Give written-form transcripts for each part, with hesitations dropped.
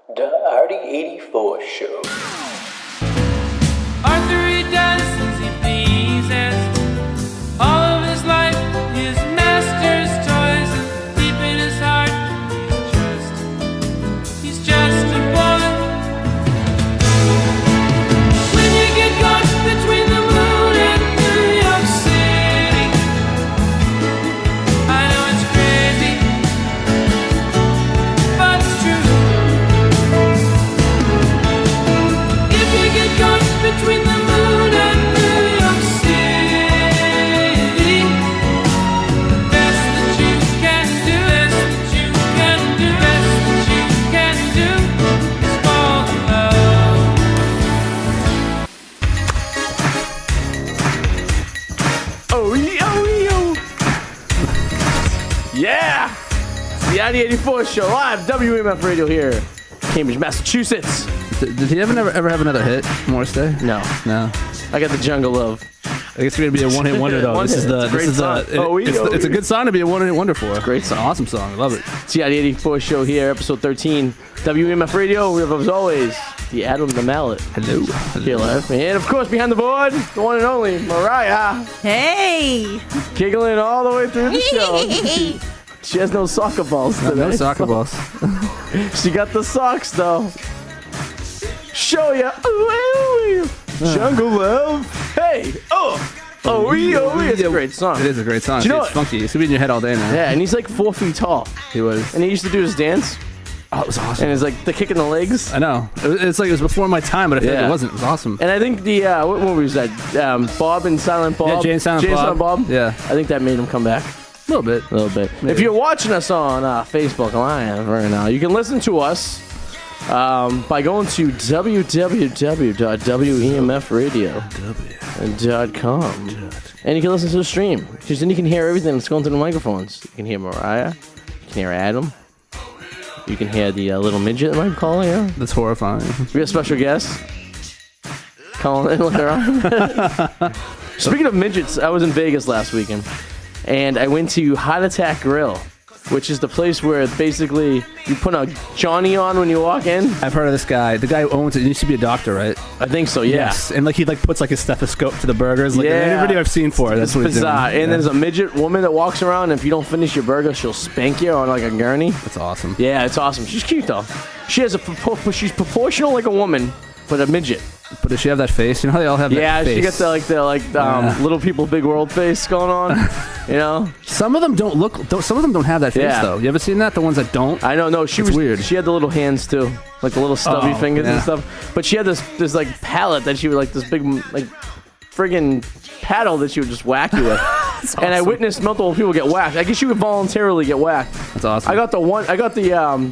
The Arty 84 Show. Arty does as he pleases. All of his life, his master's toys, and deep in his heart, he's just a boy. When you get caught between the moon and New York City, I know it's crazy, but it's true. If you get caught between the moon and New York City, the best that you can do, best that you can do, best that you can do is fall in love. Oh, yeah! It's the Arty 84 Show, live WMF Radio here, Cambridge, Massachusetts. Did he ever have another hit, Morris Day? No, I got the Jungle Love. I guess it's gonna be a one-hit wonder though. One hit. It's a good song to be a one-hit wonder for. Great song. Awesome song. I love it. It's the Arty 84 Show here, episode 13, WMF Radio. We have, as always, the Adam the Mallet. Hello. Here live. And, of course, behind the board, the one and only Mariah. Hey! Giggling all the way through the show. She has no soccer balls today. No soccer balls. She got the socks, though. Show ya. Jungle Love. Hey. It's a great song. It is a great song. Do you know It's what? funky. It's gonna be in your head all day now. Yeah, and he's like 4 feet tall. He was. And he used to do his dance. Oh, it was awesome. And it's like the kick in the legs. I know. It's like it was before my time, but I feel like it wasn't. It was awesome. And I think the, what movie was that? Bob and Silent Bob? Yeah, Jay and Silent Bob. Yeah. I think that made him come back. A little bit. Maybe. If you're watching us on Facebook Live right now, you can listen to us by going to www.wemfradio.com. And you can listen to the stream. Because then you can hear everything that's going through the microphones. You can hear Mariah. You can hear Adam. You can hear the little midget that I'm calling you. That's horrifying. We got a special guest. Calling in with her. Speaking of midgets, I was in Vegas last weekend. And I went to Heart Attack Grill, which is the place where basically you put a Johnny on when you walk in. I've heard of this guy. The guy who owns it, he used to be a doctor, right? I think so, yeah. Yes. And like he puts like his stethoscope to the burgers. Like in any video I've seen for it, that's what he's doing. Bizarre. And there's a midget woman that walks around, and if you don't finish your burger, she'll spank you on like a gurney. That's awesome. Yeah, it's awesome. She's cute though. She's proportional like a woman, but a midget. But does she have that face? You know how they all have that face? Yeah, she got the little people, big world face going on. You know, some of them don't look. Some of them don't have that face though. You ever seen that? The ones that don't. I don't know. She was weird. She had the little hands too, like the little stubby fingers and stuff. But she had this like palette that she would like this big like friggin' paddle that she would just whack you with. Awesome. And I witnessed multiple people get whacked. I guess she would voluntarily get whacked. That's awesome. I got the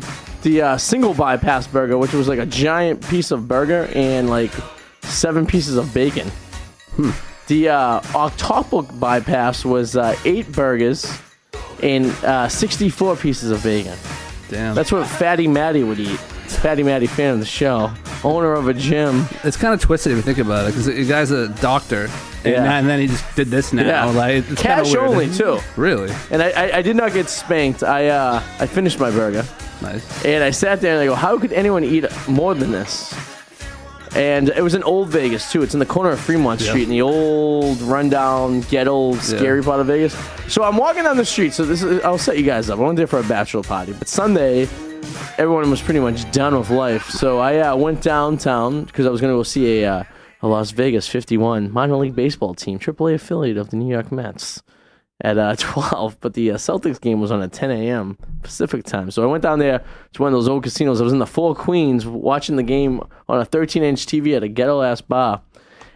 single bypass burger, which was like a giant piece of burger and like 7 pieces of bacon. The octuple bypass was 8 burgers and 64 pieces of bacon. Damn. That's what Fatty Matty would eat. Fatty Matty, fan of the show, owner of a gym. It's kind of twisted if you think about it, because the guy's a doctor, and then he just did this now. Yeah. Like, it's cash only too. Really? And I did not get spanked. I finished my burger. Nice. And I sat there and I go, how could anyone eat more than this? And it was in Old Vegas too. It's in the corner of Fremont Street in the old rundown, ghetto, scary part of Vegas. So I'm walking down the street. So I'll set you guys up. I went there for a bachelor party, but Sunday, everyone was pretty much done with life. So I went downtown because I was going to go see a Las Vegas 51 minor league baseball team, AAA affiliate of the New York Mets, at 12. But the Celtics game was on at 10 a.m. Pacific time. So I went down there to one of those old casinos. I was in the Four Queens watching the game on a 13-inch TV at a ghetto-ass bar.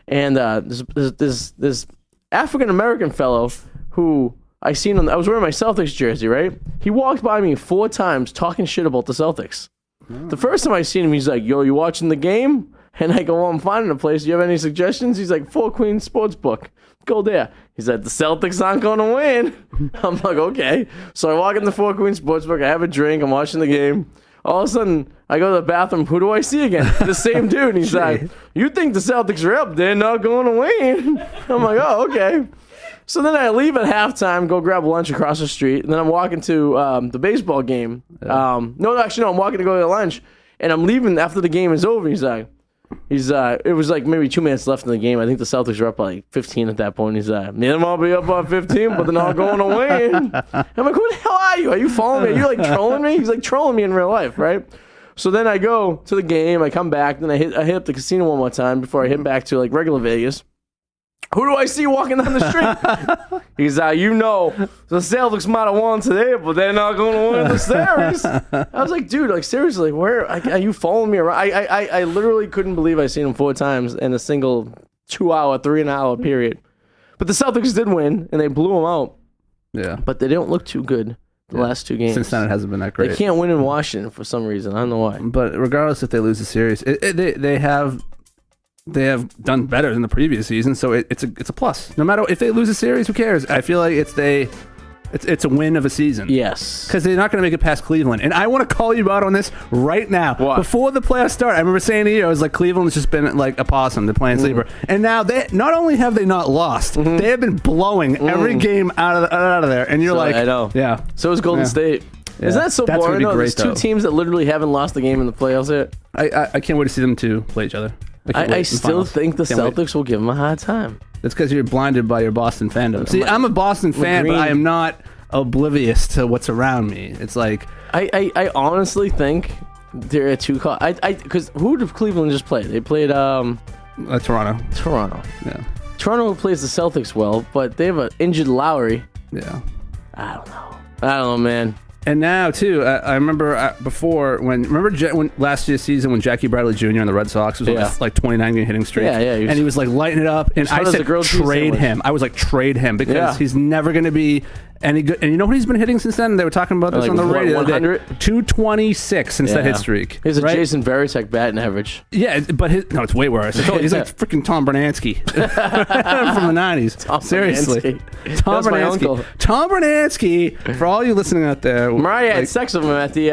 And this African-American fellow who I was wearing my Celtics jersey, right? He walked by me 4 times talking shit about the Celtics. The first time I seen him, he's like, yo, you watching the game? And I go, well, I'm finding a place. Do you have any suggestions? He's like, Four Queens Sportsbook. Go there. He's like, the Celtics aren't going to win. I'm like, okay. So I walk in the Four Queens Sportsbook. I have a drink. I'm watching the game. All of a sudden, I go to the bathroom. Who do I see again? The same dude. And he's like, you think the Celtics are up? They're not going to win. I'm like, oh, okay. So then I leave at halftime, go grab lunch across the street, and then I'm walking to the baseball game. I'm walking to go to lunch, And I'm leaving after the game is over. He's it was like maybe 2 minutes left in the game. I think the Celtics were up by like 15 at that point. He's like, man, I'll be up by 15, but they're not going to win. I'm like, who the hell are you? Are you following me? Are you like trolling me? He's like trolling me in real life, right? So then I go to the game. I come back. Then I hit up the casino one more time before I hit back to like regular Vegas. Who do I see walking down the street? He's the Celtics might have won today, but they're not going to win the series. I was like, dude, like seriously, where are you following me around? I literally couldn't believe I seen him 4 times in a single 2-hour, 3-hour period. But the Celtics did win, and they blew them out. Yeah, but they didn't look too good the last 2 games. Since then, it hasn't been that great. They can't win in Washington for some reason. I don't know why. But regardless if they lose the series, they have done better than the previous season, so it's a plus. No matter if they lose a series, who cares? I feel like it's a win of a season. Yes, because they're not going to make it past Cleveland. And I want to call you out on this right now. What? Before the playoffs start, I remember saying to you, I was like, Cleveland's just been like a possum. They're playing sleeper, and now they not only have they not lost, they have been blowing every game out of there. And you're like, I know, yeah. So is Golden State. Yeah. Isn't that so That's boring? Great, There's 2 teams that literally haven't lost a game in the playoffs yet. I can't wait to see them 2 play each other. I still think the Celtics will give them a hard time. That's because you're blinded by your Boston fandom. See, I'm a Boston fan, but I am not oblivious to what's around me. It's like I honestly think there are 2 calls. Because who did Cleveland just play? They played Toronto. Toronto. Yeah. Toronto plays the Celtics well, but they have an injured Lowry. Yeah. I don't know, man. And now, too, I remember before when last year's season when Jackie Bradley Jr. on the Red Sox was on like 29-game hitting streak. Yeah. And he was like lighting it up. And I said, trade him. I was like, trade him because he's never going to be any good. And you know what he's been hitting since then? They were talking about this on the radio. 100? 226 since that hit streak. He's a Jason Varitek batting average. Yeah, but it's way worse. He's like freaking Tom Bernansky from the 90s. Seriously. Tom Bernansky. Tom Bernansky, for all you listening out there. Mariah had sex with him at the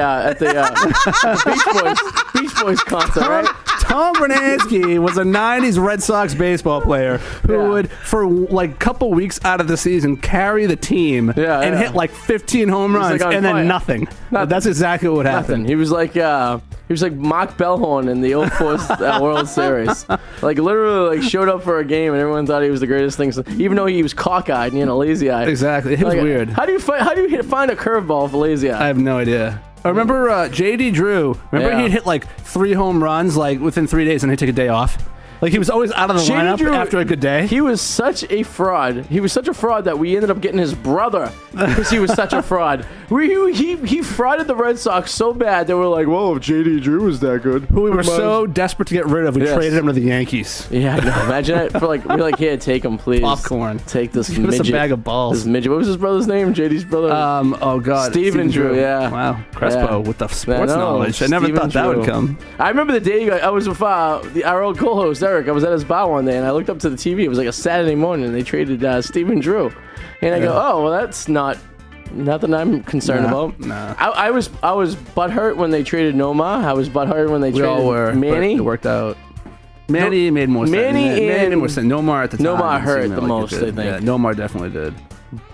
Beach Boys concert, right? Tom Bernansky was a 90s Red Sox baseball player who would, for like a couple weeks out of the season, carry the team and hit like 15 home runs and then nothing. That's exactly what happened. He was like Mark Bellhorn in the 04 World Series. Like literally like showed up for a game and everyone thought he was the greatest thing. Even though he was cockeyed and lazy-eyed. Exactly. It was weird. How do you find a curveball for lazy-eyed? I have no idea. I remember J.D. Drew. Remember he'd hit like 3 home runs like within 3 days and he'd take a day off? Like he was always out of the lineup after a good day. He was such a fraud. He was such a fraud that we ended up getting his brother because he was such a fraud. He frauded the Red Sox so bad that we're like, whoa, if J.D. Drew was that good. Who we were so desperate to get rid of, we traded him to the Yankees. Yeah, no, imagine that. We're like, here, take him, please. Popcorn. Take this midget. Give us a bag of balls. This midget. What was his brother's name? J.D.'s brother? Oh, God. Steven Drew, yeah. Wow. Crespo with the sports knowledge. I never thought that would come. I remember the day I was with our old co-host, Eric. I was at his bar one day, and I looked up to the TV. It was like a Saturday morning, and they traded Steven Drew. And I go, oh, well, that's nothing I'm concerned about. Nah. I was butthurt when they traded Nomar. I was butthurt when they traded Manny. It worked out. Manny made more sense. Manny made more sense. Nomar at the time. Nomar hurt the most, I think. Yeah, Nomar definitely did.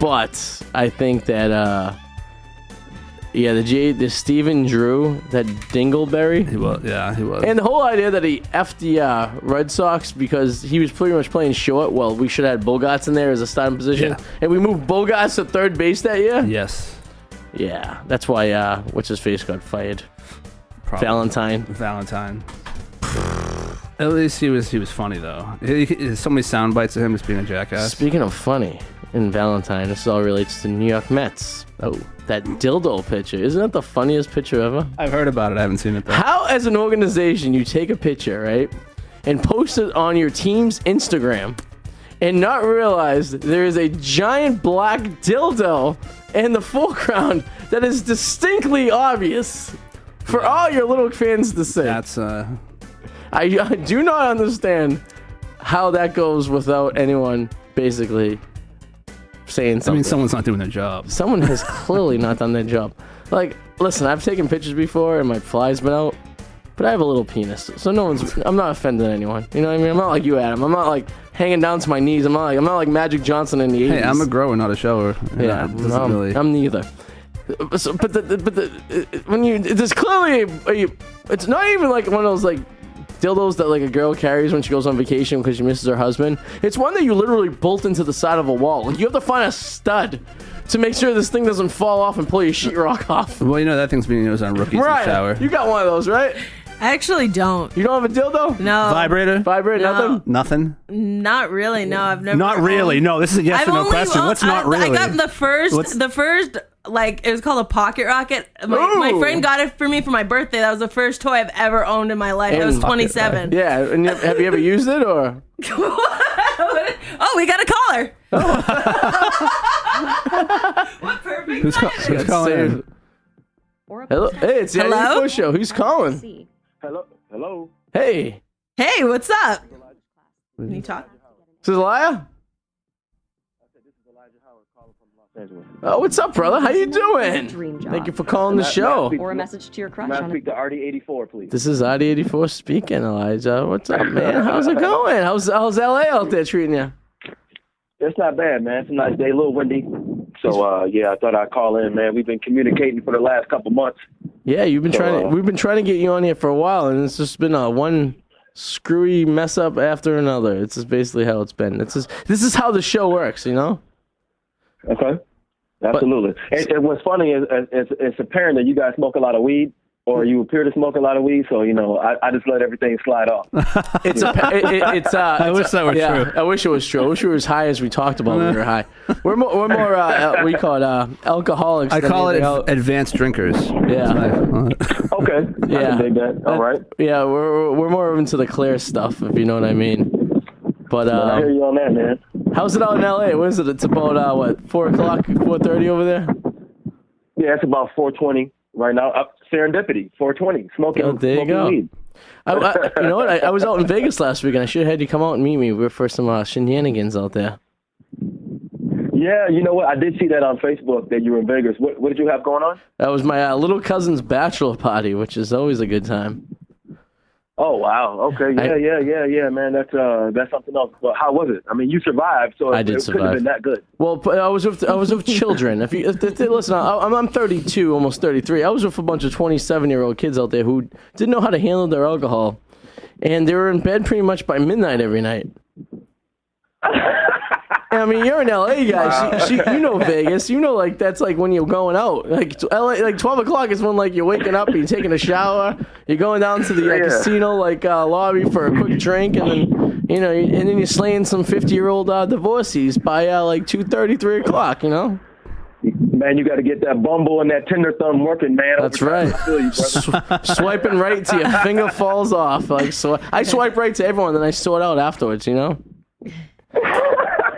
But I think that the Steven Drew, that Dingleberry. He was. And the whole idea that he effed the Red Sox because he was pretty much playing short. Well, we should have had Bogarts in there as a starting position. Yeah. And we moved Bogarts to third base that year. Yes. Yeah, that's why what's-his-face got fired. Probably. Valentine. At least he was funny, though. So many sound bites of him just being a jackass. Speaking of funny, in Valentine, this all relates to New York Mets. Oh, that dildo picture. Isn't that the funniest picture ever? I've heard about it. I haven't seen it, though. How, as an organization, you take a picture, right, and post it on your team's Instagram and not realize there is a giant black dildo in the foreground that is distinctly obvious for all your little fans to see? That's, I do not understand how that goes without anyone basically saying something. I mean, someone's not doing their job. Someone has clearly not done their job. Like, listen, I've taken pictures before and my fly's been out, but I have a little penis, so I'm not offending anyone. You know what I mean? I'm not like you, Adam. I'm not like hanging down to my knees. I'm not like Magic Johnson in the 80s. Hey, I'm a grower, not a shower. Yeah, I'm neither. when you there's clearly it's not even like one of those like dildos that like a girl carries when she goes on vacation because she misses her husband. It's one that you literally bolt into the side of a wall. Like you have to find a stud to make sure this thing doesn't fall off and pull your sheetrock off. Well, that thing's being used on rookies in the shower. You got one of those, right? I actually don't. You don't have a dildo? No. Vibrator? No. Nothing? Not really. No, I've never. Not really. No, this is a yes or no question. What's not really? I got the first. Like, it was called a pocket rocket. My friend got it for me for my birthday. That was the first toy I've ever owned in my life. I was 27. Yeah, and have you ever used it, or? Oh, we got a caller. What perfect Who's calling in? Hello? Hey, it's the Hello? Arty Show. Who's calling? Hello. Hey. Hey, what's up? Can you talk? This is Elijah? Oh, what's up, brother? How you doing? Thank you for calling the show. Or a message to your crush. May I speak to Arty 84, please? This is Arty 84 speaking, Elijah. What's up, man? How's it going? How's LA out there treating you? It's not bad, man. It's a nice day, a little windy. So, yeah, I thought I'd call in, man. We've been communicating for the last couple months. Yeah, we've been trying to get you on here for a while, and it's just been one screwy mess up after another. It's just basically how it's been. This is how the show works, Okay. Absolutely. And what's funny is it's apparent that you guys smoke a lot of weed, or you appear to smoke a lot of weed. So I just let everything slide off. I wish that were true. I wish it was true. I wish we were as high as we talked about when we were high. We're more we call it alcoholics. I call it advanced drinkers. Yeah. Okay. Yeah. I can dig that. All right. Yeah, we're more into the clear stuff, if you know what I mean. But I hear you on that, man. How's it out in LA? What is it? It's about 4 o'clock, 4:30 over there. Yeah, it's about 4:20 right now. Up serendipity, 4:20. Smoking. There you go. Weed. You know what? I was out in Vegas last week, and I should have had you come out and meet me. We were for some shenanigans out there. Yeah, you know what? I did see that on Facebook that you were in Vegas. What did you have going on? That was my little cousin's bachelor party, which is always a good time. Oh wow! Okay, yeah, man. That's something else. But how was it? I mean, you survived, so it couldn't have been that good. Well, I was with children. If listen, I'm 32, almost 33. I was with a bunch of 27-year-old kids out there who didn't know how to handle their alcohol, and they were in bed pretty much by midnight every night. I mean, you're an LA guy. Wow. You know Vegas. You know, like, that's like when you're going out. Like, LA, like 12 o'clock is when, like, you're waking up, you're taking a shower, you're going down to the casino, like, lobby for a quick drink, and then, and then you're slaying some 50-year-old divorcees by, like, 2:30, 3 o'clock, Man, you got to get that Bumble and that Tinder thumb working, man. That's right. Swiping right till your finger falls off. Like, so I swipe right to everyone, then I sort out afterwards,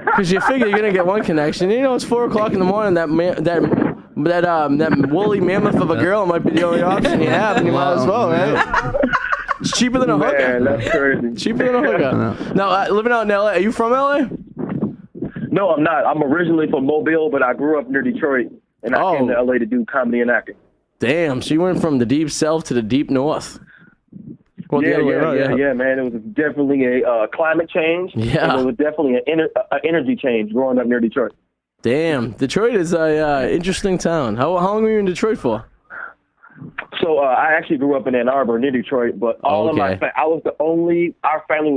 Because you figure you're gonna get one connection. It's 4 o'clock in the morning. That woolly mammoth of a girl might be the only option you have, and you might as well, right? It's cheaper than a hooker. Man, that's crazy. Cheaper than a hooker. Now, living out in LA. Are you from LA? No, I'm not. I'm originally from Mobile, but I grew up near Detroit, and I came to LA to do comedy and acting. Damn. So you went from the deep south to the deep north. Well, yeah, man. It was definitely a climate change. Yeah. And it was definitely an energy change growing up near Detroit. Damn. Detroit is a interesting town. How long were you in Detroit for? So I actually grew up in Ann Arbor near Detroit, but our family was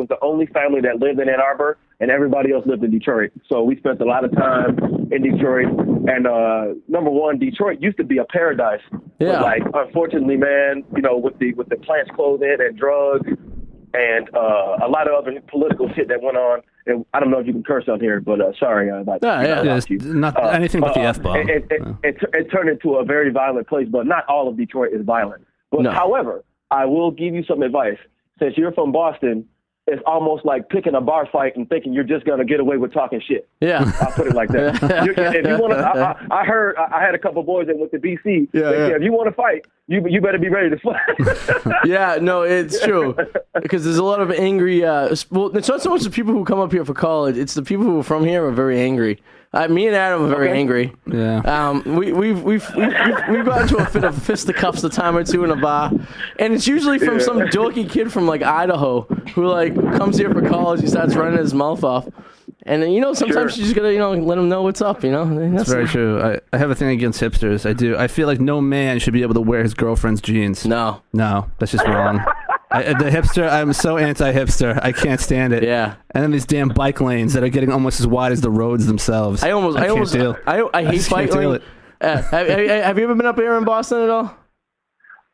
the only family that lived in Ann Arbor, and everybody else lived in Detroit. So we spent a lot of time in Detroit. And number one, Detroit used to be a paradise. Yeah. But, unfortunately, man, with the plants closing and drugs and a lot of other political shit that went on. And I don't know if you can curse on here, but sorry about you. Not anything but the F-bomb. It turned into a very violent place, but not all of Detroit is violent. But however, I will give you some advice. Since you're from Boston, it's almost like picking a bar fight and thinking you're just gonna get away with talking shit. Yeah, I'll put it like that. If you want to, I heard I had a couple boys that went to BC. If you want to fight, you better be ready to fight. Yeah, no, it's true because there's a lot of angry. Well, it's not so much the people who come up here for college; it's the people who are from here are very angry. Me and Adam are very angry. Yeah. We've got into a fit of fisticuffs a time or two in a bar, and it's usually from some dorky kid from like Idaho who like comes here for college. He starts running his mouth off, And then, sometimes you just gotta, let them know what's up, That's very true. I have a thing against hipsters. I do. I feel like no man should be able to wear his girlfriend's jeans. No, that's just wrong. The hipster, I'm so anti-hipster. I can't stand it. Yeah. And then these damn bike lanes that are getting almost as wide as the roads themselves. I hate bike lanes. Have you ever been up here in Boston at all?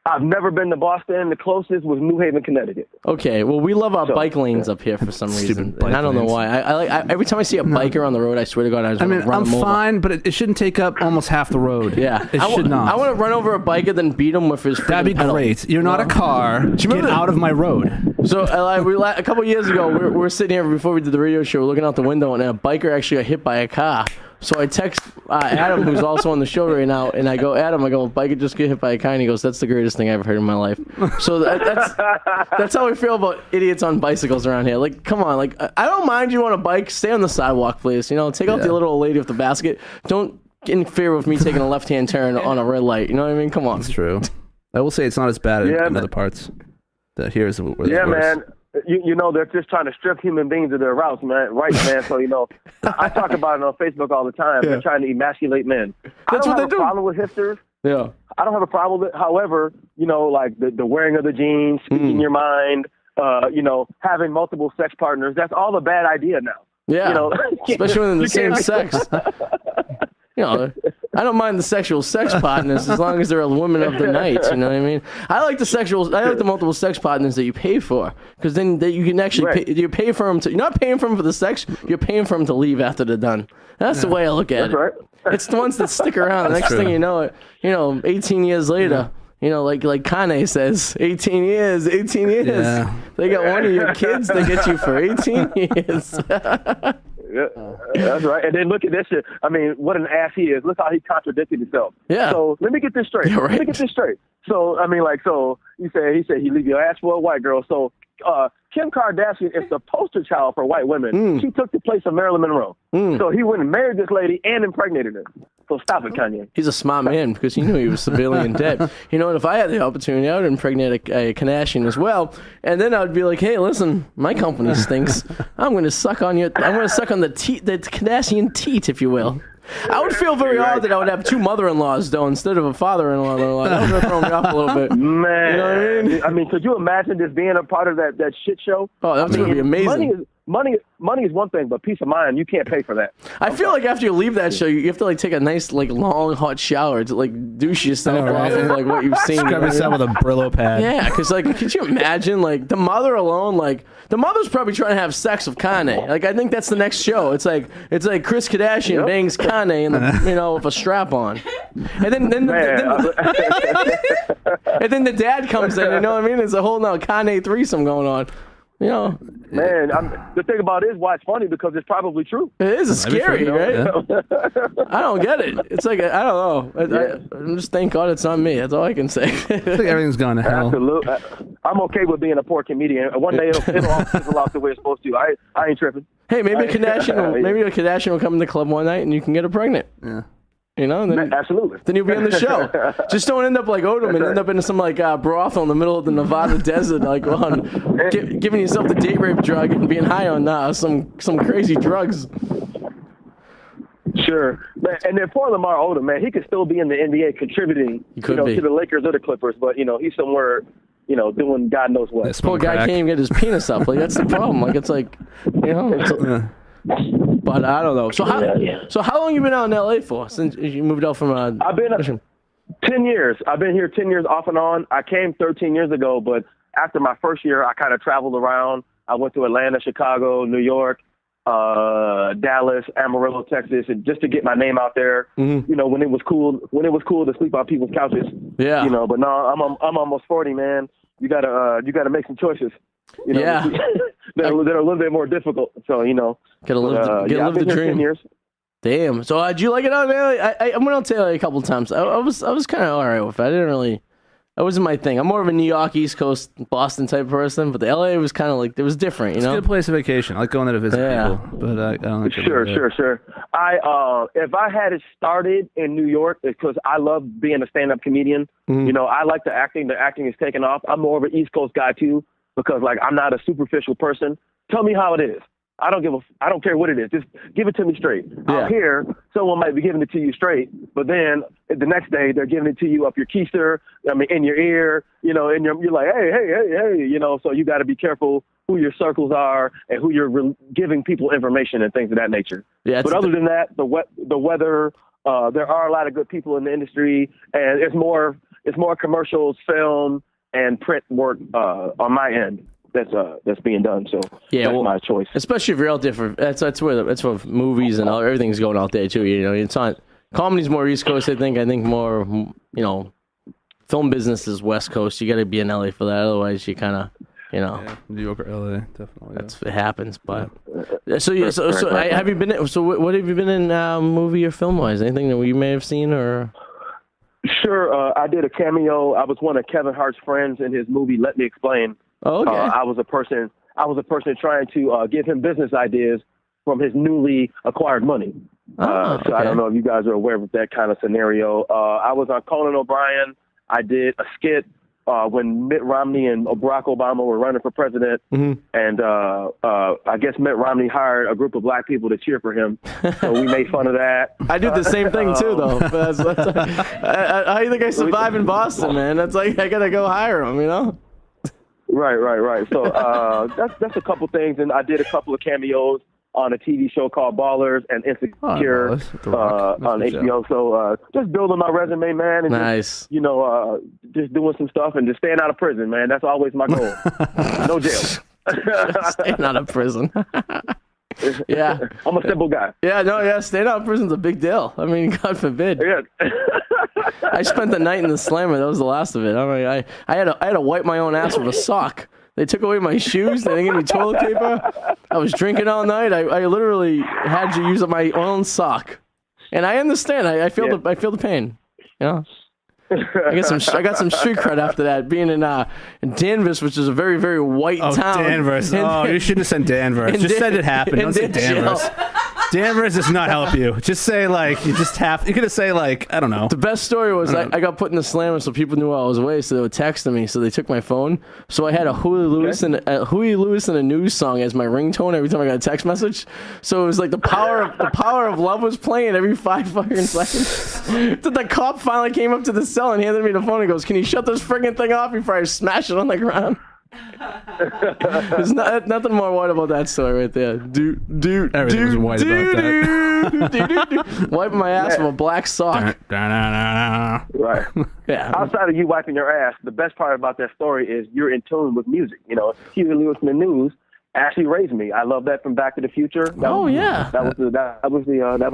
I've never been to Boston. The closest was New Haven, Connecticut. Okay, well, we love our bike lanes up here for some reason, and I don't know why. I every time I see a biker on the road, I swear to God, I just want to run them over. I'm fine, but it shouldn't take up almost half the road. Yeah, it should not. I want to run over a biker, then beat him with his. That'd be pedal. great. You're not a car. Get out of my road. So a couple years ago, we were sitting here before we did the radio show, looking out the window, and a biker actually got hit by a car. So I text Adam, who's also on the show right now, and I go, Adam, biker just get hit by a car, and he goes, that's the greatest thing I've ever heard in my life. So that's how we feel about idiots on bicycles around here. Like, come on, I don't mind you on a bike, stay on the sidewalk, please. Take out the little old lady with the basket. Don't interfere with me taking a left-hand turn on a red light. You know what I mean? Come on. That's true. I will say it's not as bad in other parts. Here's where it's worse. Man. They're just trying to strip human beings of their rights, man. So, I talk about it on Facebook all the time. Yeah. They're trying to emasculate men. I don't have a problem with hipsters. Yeah. I don't have a problem with it. However, the wearing of the jeans, speaking your mind, having multiple sex partners, that's all a bad idea now. Yeah. Especially when they're the same sex. I don't mind the sexual sex partners as long as they're women of the night. You know what I mean? I like the multiple sex partners that you pay for, because then you can actually you pay for them to. You're not paying for them for the sex. You're paying for them to leave after they're done. That's the way I look at it. Right. It's the ones that stick around. The next thing you know, 18 years later. Like Kanye says, 18 years. Yeah. They got one of your kids to get you for 18 years. Yeah, that's right. And then look at this shit. I mean, what an ass he is. Look how he contradicted himself. Yeah. So let me get this straight. Yeah, right. Let me get this straight. So, I mean, he said he leave your ass for a white girl. So Kim Kardashian is the poster child for white women. She took the place of Marilyn Monroe. So he went and married this lady and impregnated her. So stop it, Kanye. He's a smart man because he knew he was severely in debt. And if I had the opportunity, I would impregnate a Kardashian as well. And then I would be like, hey, listen, my company stinks. I'm going to suck on the Kardashian teat, if you will. I would feel very odd that I would have two mother-in-laws, though, instead of a father-in-law. That would throw me off a little bit. Man. You know what I mean? Could you imagine just being a part of that shit show? Oh, that would be amazing. Money is one thing, but peace of mind, you can't pay for that. I feel like after you leave that show, you have to take a nice long hot shower to douche yourself off of what you've seen. Scrub yourself with a Brillo pad. Yeah, because could you imagine the mother alone? The mother's probably trying to have sex with Kanye. I think that's the next show. It's like Kris Kardashian bangs Kanye and with a strap on, and then and then the dad comes in. You know what I mean? It's a whole Kanye threesome going on. Man, the thing about it is why it's funny, because it's probably true. It is scary, right? Yeah. I don't get it. It's I don't know. I'm just thank God it's not me. That's all I can say. I think everything's going to hell. Absolutely. I'm okay with being a poor comedian. One day it'll all fizzle out the way it's supposed to. I ain't tripping. Hey, maybe a Kardashian will come in the club one night and you can get her pregnant. Yeah. Then, absolutely. Then you'll be on the show. Just don't end up like Odom and end up in some brothel in the middle of the Nevada desert, giving yourself the date rape drug and being high on some crazy drugs. Sure, man. And then poor Lamar Odom, man, he could still be in the NBA contributing, to the Lakers or the Clippers, but he's somewhere, doing God knows what. This poor guy can't even get his penis up. That's the problem. But I don't know. So how long you been out in LA for since you moved out from? I've been 10 years. I've been here 10 years off and on. I came 13 years ago, but after my first year, I kind of traveled around. I went to Atlanta, Chicago, New York, Dallas, Amarillo, Texas, and just to get my name out there. Mm-hmm. When it was cool to sleep on people's couches. Yeah. But no, I'm almost 40, man. You gotta make some choices. Yeah. that are a little bit more difficult. So gotta live the dream. 10 years. Damn. So did you like it out there? I'm gonna tell you a couple of times. I was kind of alright with it. I didn't really. That wasn't my thing. I'm more of a New York, East Coast, Boston type person, but the LA was kind of it was different. It's a good place of vacation. I like going there to visit people, but I don't like Sure. If I had it started in New York, because I love being a stand-up comedian. Mm-hmm. I like the acting. The acting is taking off. I'm more of an East Coast guy too, because I'm not a superficial person. Tell me how it is. I don't care what it is. Just give it to me straight. Out here, someone might be giving it to you straight, but then the next day they're giving it to you up your keister. I mean, in your ear, you know, and you're like, hey, you know. So you got to be careful who your circles are and who you're giving people information and things of that nature. Yeah. But other than that, the weather. There are a lot of good people in the industry, and it's more commercials, film, and print work on my end that's being done. So that's my choice. Especially if you're out there for that's where movies and everything's going out there too. You know, it's not comedy's more East Coast. I think more film business is West Coast. You got to be in LA for that, otherwise you kind of. You know, New York or LA, definitely. It happens, but so have you been? So what have you been in movie or film wise? Anything that you may have seen or? Sure, I did a cameo. I was one of Kevin Hart's friends in his movie Let Me Explain. Oh, okay. I was a person trying to give him business ideas from his newly acquired money. So I don't know if you guys are aware of that kind of scenario. I was on Conan O'Brien. I did a skit. When Mitt Romney and Barack Obama were running for president, and I guess Mitt Romney hired a group of black people to cheer for him, so we made fun of that. I do the same thing too, though. That's how do you think I survive in Boston, man? That's like I gotta go hire them, you know? Right. So that's a couple things, and I did a couple of cameos on a TV show called Ballers and Insecure on HBO. So just building my resume, man, and just doing some stuff and just staying out of prison, man. That's always my goal. No jail. Staying out of prison. Yeah. I'm a simple guy. Staying out of prison's a big deal. I mean, God forbid. Yeah. I spent the night in the slammer. That was the last of it. I had to wipe my own ass with a sock. They took away my shoes. They didn't give me toilet paper. I was drinking all night. I literally had to use my own sock. And I understand. I feel the pain. You know. I got some street cred after that. Being in Danvers, which is a very, very white town. Danvers. You shouldn't have said Danvers. Just said it happened. Don't say Danvers. Danvers does not help you. Just say you could have say I don't know. The best story was I got put in the slammer so people knew I was away, so they were texting me. So they took my phone. So I had a Huey Lewis and a news song as my ringtone every time I got a text message. So it was like the power of love was playing every 5 fucking seconds. Then the cop finally came up to the cell and handed me the phone and goes, "Can you shut this friggin' thing off before I smash it on the ground?" There's nothing more white about that story right there. Everything was white about that. Wiping my ass with a black sock. Right. Yeah. Outside of you wiping your ass, the best part about that story is you're in tune with music. You know, Huey Lewis and the News actually raised me. I love that from Back to the Future. That was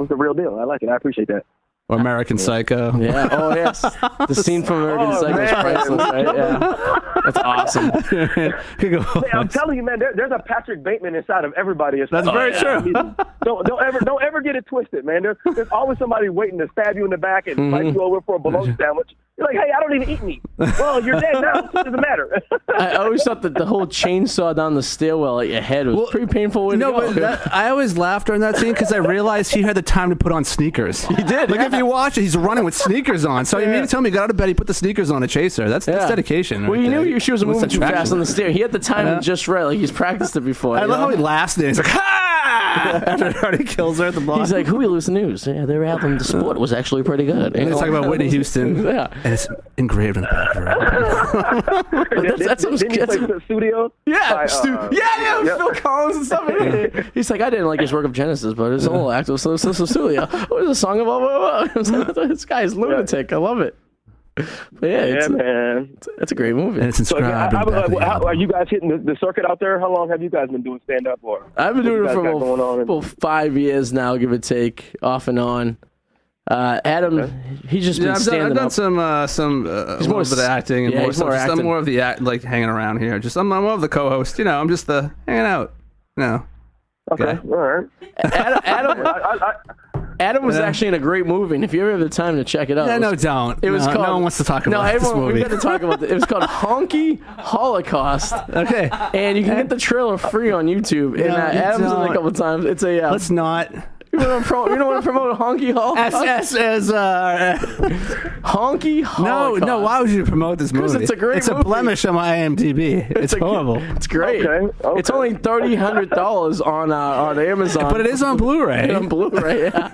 the real deal. I like it. I appreciate that. Or American Psycho. Yeah. Oh, yes. The scene from American Psycho is priceless, right? Yeah. That's awesome. Hey, I'm telling you, man, there's a Patrick Bateman inside of everybody. That's very true. Don't ever get it twisted, man. There's always somebody waiting to stab you in the back and fight you over for a bologna sandwich. You're like, hey, I don't even eat meat. Well, you're dead now. So it doesn't matter. I always thought that the whole chainsaw down the stairwell at your head was pretty painful. I always laughed during that scene because I realized he had the time to put on sneakers. He did. If you watch it, he's running with sneakers on. So you mean to tell me he got out of bed, he put the sneakers on to chase her. That's dedication. Well, you knew she was moving too fast on the stair. He had the time just right. Like he's practiced it before. I love how he laughs there. He's like, ha! After Arty kills her at the bar. He's like, Huey Lewis News. Yeah, they were having the sport was actually pretty good. And he's talking about Whitney Houston. Yeah. And it's engraved in the back of her. That's the studio. Yeah. Phil Collins and stuff. He's like, I didn't like his work of Genesis, but his whole act was so studio. What is a song about? This guy's lunatic. I love it. But man, that's a great movie. And it's inscribed. Are you guys hitting the circuit out there? How long have you guys been doing stand up for? I've been doing it for about 5 years now, give or take, off and on. Adam, he's just been standing up. I've done some he's more of the acting and more stuff. I'm more of the like hanging around here. I'm more of the co-host. I'm just the hanging out. Okay. All right. Adam was actually in a great movie, and if you ever have the time to check it out. Yeah, don't. It was called. No one wants to talk about this movie. We got to talk about it. It was called Honky Holocaust. Okay. And you can get the trailer free on YouTube. And Adam's in it a couple of times. It's a. Let's not. You don't want to promote Honky Hall? as Honky Hall. No. Why would you promote this movie? It's a great movie. A blemish on my IMDb. It's horrible. It's great. Okay. It's only $300 on Amazon. But it is on Blu-ray. It's on Blu-ray. Yeah.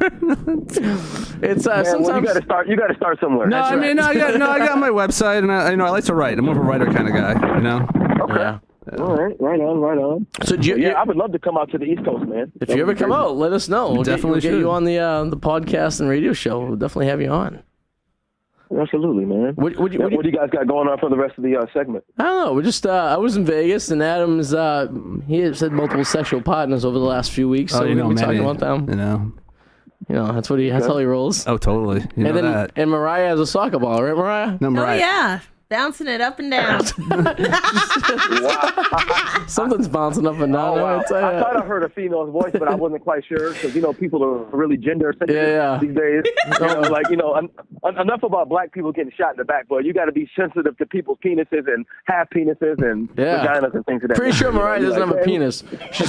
It's Man, sometimes well, you got to start somewhere. No, I mean, I got my website, and I like to write. I'm more of a writer kind of guy, you know. Okay. Yeah. All right, right on. So I would love to come out to the East Coast, man. If you ever come out, let us know. We'll definitely get you on the podcast and radio show. We'll definitely have you on. Absolutely, man. What do you guys got going on for the rest of the segment? I don't know. We're just I was in Vegas, and Adam's he has had multiple sexual partners over the last few weeks. So we'll be talking about them. You know, that's how he rolls. Oh, totally. You know that. And Mariah has a soccer ball, right, Mariah? No, Mariah. Oh, yeah. Bouncing it up and down. Something's bouncing up and down. I thought I heard a female's voice, but I wasn't quite sure because people are really gender sensitive these days. Enough about black people getting shot in the back, but you got to be sensitive to people's penises and half penises and vaginas and things of that. Pretty sure Mariah doesn't have a penis. I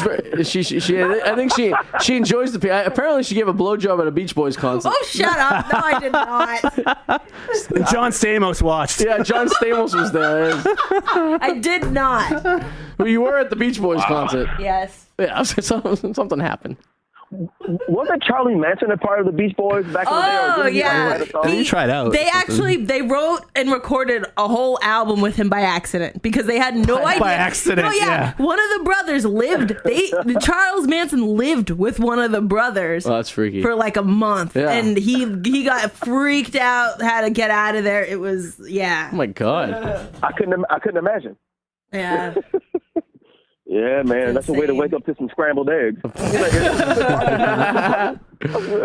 think she enjoys the penis. Apparently, she gave a blowjob at a Beach Boys concert. Oh, shut up! No, I did not. John Stamos watched. Yeah, John Stamos was there. I did not. Well, you were at the Beach Boys concert. Yes. Yeah, something happened. Wasn't Charlie Manson a part of the Beach Boys back in the day? Oh, yeah. He tried out. They wrote and recorded a whole album with him by accident because they had no idea. By accident, yeah. One of the brothers Charles Manson lived with one of the brothers. Oh, that's freaky. For like a month. Yeah. And he got freaked out, had to get out of there. It was, yeah. Oh, my God. I couldn't imagine. Yeah. Yeah, man, that's a way to wake up to some scrambled eggs. Are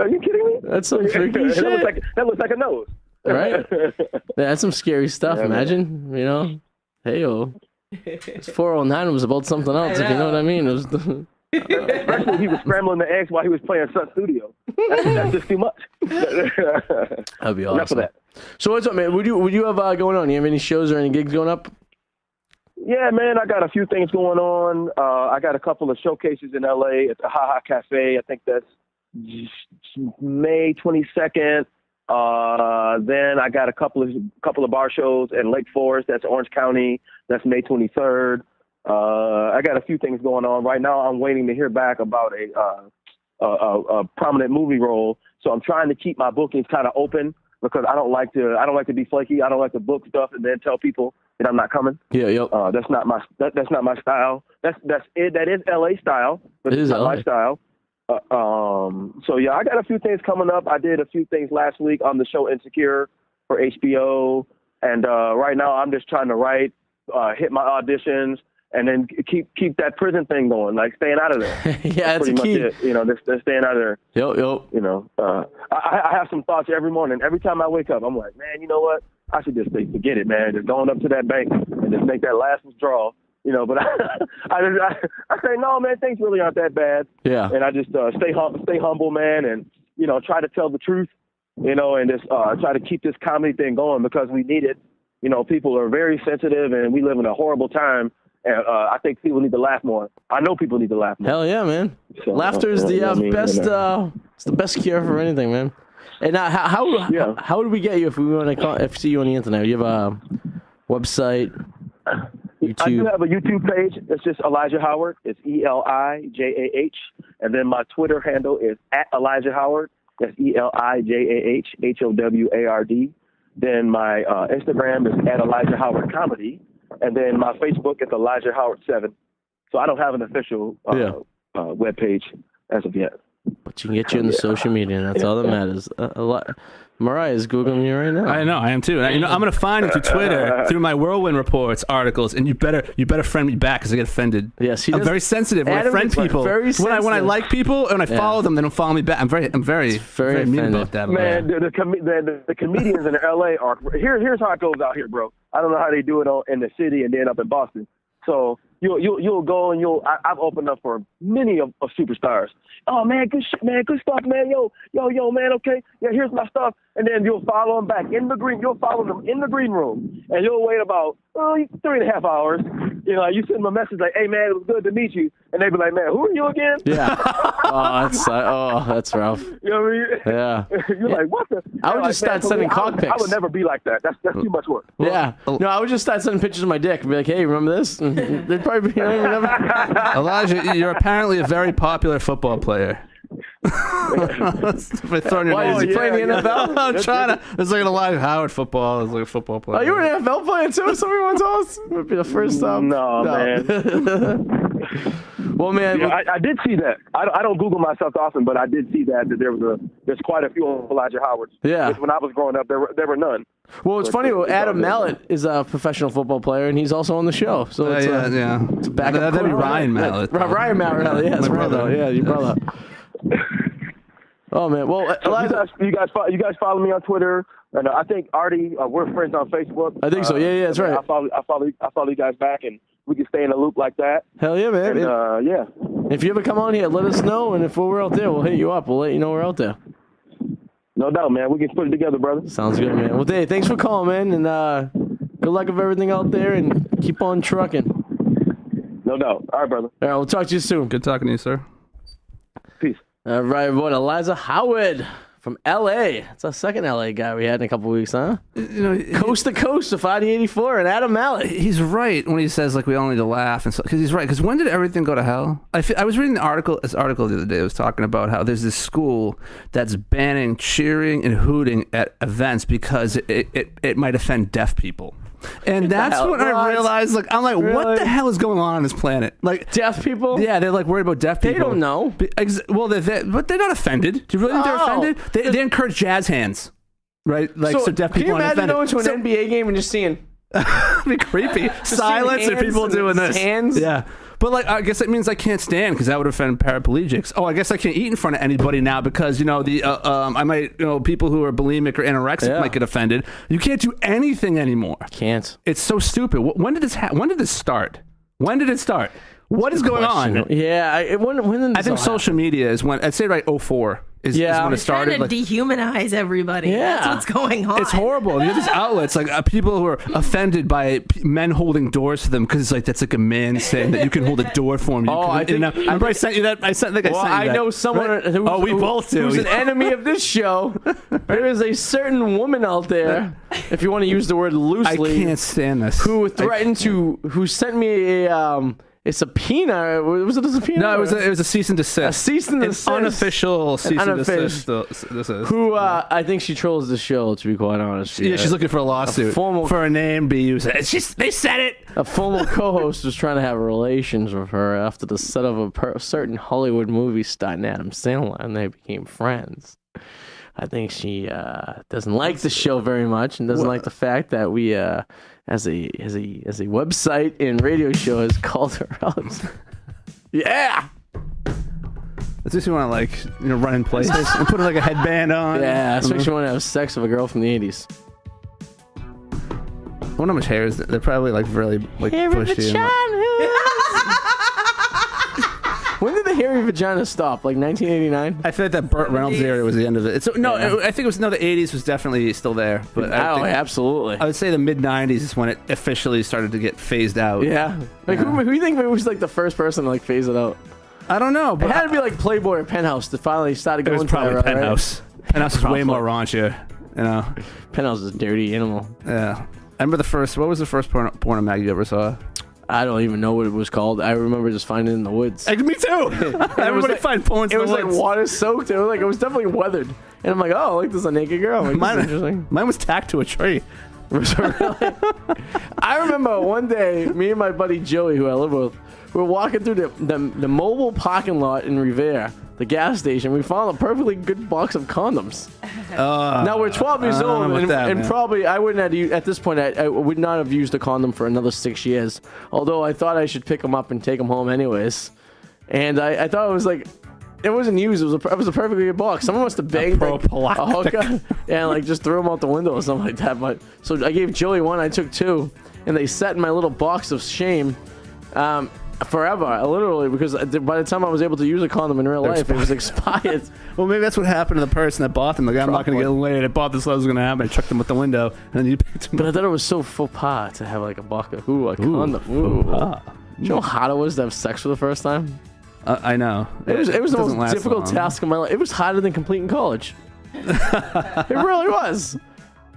you kidding me? That's some freaky shit. That looks like a nose. Right? Yeah, that's some scary stuff. Yeah, imagine, hey-o. This 409 was about something else, if you know what I mean. It was Especially he was scrambling the eggs while he was playing Sun Studio. That's just too much. That'd be awesome. Enough of that. So what's up, man? What do you have going on? You have any shows or any gigs going up? Yeah, man, I got a few things going on. I got a couple of showcases in LA at the Ha Ha Cafe. I think that's May 22nd. Then I got a couple of bar shows in Lake Forest. That's Orange County. That's May 23rd. I got a few things going on right now. I'm waiting to hear back about a prominent movie role. So I'm trying to keep my bookings kind of open because I don't like to be flaky. I don't like to book stuff and then tell people that I'm not coming. Yeah, yep. That's not my style. That is LA style, but it's not my style. So yeah, I got a few things coming up. I did a few things last week on the show Insecure for HBO, and right now I'm just trying to write, hit my auditions, and then keep that prison thing going, like staying out of there. Yeah, that's pretty key. much it. They're staying out of there. Yep. I have some thoughts every morning. Every time I wake up, I'm like, man, you know what? I should just say, forget it, man. Just going up to that bank and just make that last withdrawal. But I say, no, man, things really aren't that bad. Yeah. And I just stay humble, man, and try to tell the truth, and just try to keep this comedy thing going because we need it. People are very sensitive, and we live in a horrible time. And I think people need to laugh more. I know people need to laugh more. Hell yeah, man. Laughter is the best. It's the best cure for anything, man. And how would we get you if we want to see you on the internet? You have a website, YouTube. I do have a YouTube page. It's just Elijah Howard. It's ELIJAH, and then my Twitter handle is @ElijahHoward. That's ELIJAHHOWARD. Then my Instagram is @ElijahHowardComedy, and then my Facebook is Elijah Howard 7. So I don't have an official web page as of yet. But you can get you in the social media, and that's all that matters. Mariah's Googling you right now. I know, I am too. I'm going to find you through Twitter, through my Whirlwind Reports articles, and you better friend me back because I get offended. Yes, I'm very sensitive when I friend people. When I like people and I follow them, they don't follow me back. I'm very mean about that. Man, the comedians in LA are here's how it goes out here, bro. I don't know how they do it in the city and then up in Boston. So you'll go and I've opened up for many of superstars. Oh man, good shit, man, good stuff, man. Yo, man, okay. Yeah, here's my stuff. And then you'll follow them back in the green. You'll follow them in the green room, and you'll wait about 3.5 hours. You know, you send them a message like, "Hey man, it was good to meet you," and they be like, "Man, who are you again?" Yeah. That's rough. You know what I mean? Yeah. You're like, what the? I would just start sending cock pics. I would never be like that. That's too much work. Yeah. No, I would just start sending pictures of my dick and be like, "Hey, remember this?" And they'd probably be, Elijah, you're apparently a very popular football player. Is he playing the NFL? I'm trying to. It's like an Elijah Howard football. It's like a football player. Oh, you were an NFL player too? Somebody once told us. It would be the first time. No. Man. Well, man, yeah, I did see that. I don't Google myself often, but I did see that there's quite a few Elijah Howards. Yeah. When I was growing up, there were none. Well, it's funny. Adam Mallett is a professional football player, and he's also on the show. So it's it's a backup. That'd be Ryan Mallett. Ryan Mallett. Yeah, that's right, though. Yeah, your brother. Oh man. Well, Elijah, you guys follow me on Twitter, and I think Arty, we're friends on Facebook. I think so. Yeah, that's right. I follow you guys back, and we can stay in a loop like that. Hell yeah, man. And, yeah. If you ever come on here, let us know, and if we're out there, we'll hit you up. We'll let you know we're out there. No doubt, man. We can put it together, brother. Sounds good, man. Well, Dave, thanks for calling, man, and good luck with everything out there, and keep on trucking. No doubt. All right, brother. All right, we'll talk to you soon. Good talking to you, sir. Peace. All right, everyone. Elijah Howard from L.A. It's our second L.A. guy we had in a couple weeks, huh? Coast to coast with Arty 84 and Adam Mallett. He's right when he says, like, we all need to laugh. And so, because he's right. Because when did everything go to hell? I was reading this article the other day. It was talking about how there's this school that's banning cheering and hooting at events because it might offend deaf people. And that's when I realized, like, I'm like, really? What the hell is going on this planet? Like, deaf people? Yeah, they're like worried about deaf people. They don't know. Well, but they're not offended. Do you really think they're offended? They encourage jazz hands, right? Like, so deaf people aren't offended. Can you imagine going to an NBA game and just seeing? It'd be creepy. Silence and people doing this. Hands? Yeah. But, like, I guess that means I can't stand because that would offend paraplegics. Oh, I guess I can't eat in front of anybody now because, I might, people who are bulimic or anorexic might get offended. You can't do anything anymore. Can't. It's so stupid. When did this start? When did it start? What is going on? Yeah. I think social media is when, I'd say, right, 2004. Is when it started. Trying to dehumanize everybody. Yeah. That's what's going on. It's horrible. You have these outlets, like people who are offended by men holding doors to them because it's like that's like a man saying that you can hold a door for him. Remember I sent you that? I know someone we both do. Who's an enemy of this show. There is a certain woman out there, if you want to use the word loosely. I can't stand this. Who sent me a subpoena. Was it a subpoena? No, it was a cease and desist. A cease and desist. Unofficial cease and desist. Who I think she trolls the show, to be quite honest. Yeah, she's looking for a lawsuit for a name be used. They said it. A former co-host was trying to have relations with her after the set of a certain Hollywood movie starring Adam Sandler, and they became friends. I think she doesn't like the show very much, and doesn't like the fact that we, as a website and radio show, has called her out. Yeah. It's just you want to run in place and put like a headband on. Yeah, especially when you want to have sex with a girl from the 80s. I wonder how much hair is. They're probably like really bushy. When did the hairy vagina stop? Like 1989? I feel like that Burt Reynolds era was the end of it. I think it was the 80s was definitely still there. But absolutely. I would say the mid 90s is when it officially started to get phased out. Yeah. Who do you think was like the first person to phase it out? I don't know. But it had to be like Playboy or Penthouse that finally started going. It was probably Penthouse. Right? Penthouse is way more raunchier. Penthouse is a dirty animal. Yeah. I remember what was the first porno mag you ever saw? I don't even know what it was called. I remember just finding it in the woods. Me too. Everybody find porn in the woods. It was like water soaked. It was definitely weathered. And I'm like, oh, like this is a naked girl. Mine was tacked to a tree. I remember one day, me and my buddy Joey, who I live with, we were walking through the mobile parking lot in Revere, the gas station. We found a perfectly good box of condoms. Now we're 12 years old, and probably I wouldn't have used, at this point. I would not have used a condom for another 6 years. Although I thought I should pick them up and take them home anyways. And I thought it was like. It wasn't used. It was a perfectly good box. Someone must have banged a hooker and just threw them out the window or something like that. But so I gave Joey one. I took two, and they sat in my little box of shame. Forever, literally, because by the time I was able to use a condom in real life, it was expired. Well, maybe that's what happened to the person that bought them. Like, I'm not going to get laid. I bought this, what was going to happen. I chucked them out the window, and then you picked them But I up. thought it was so faux pas to have like a condom. Ooh. Ah. Do you know how hard it was to have sex for the first time? I know. It was the doesn't most last difficult long. task of my life. It was harder than completing college. It really was.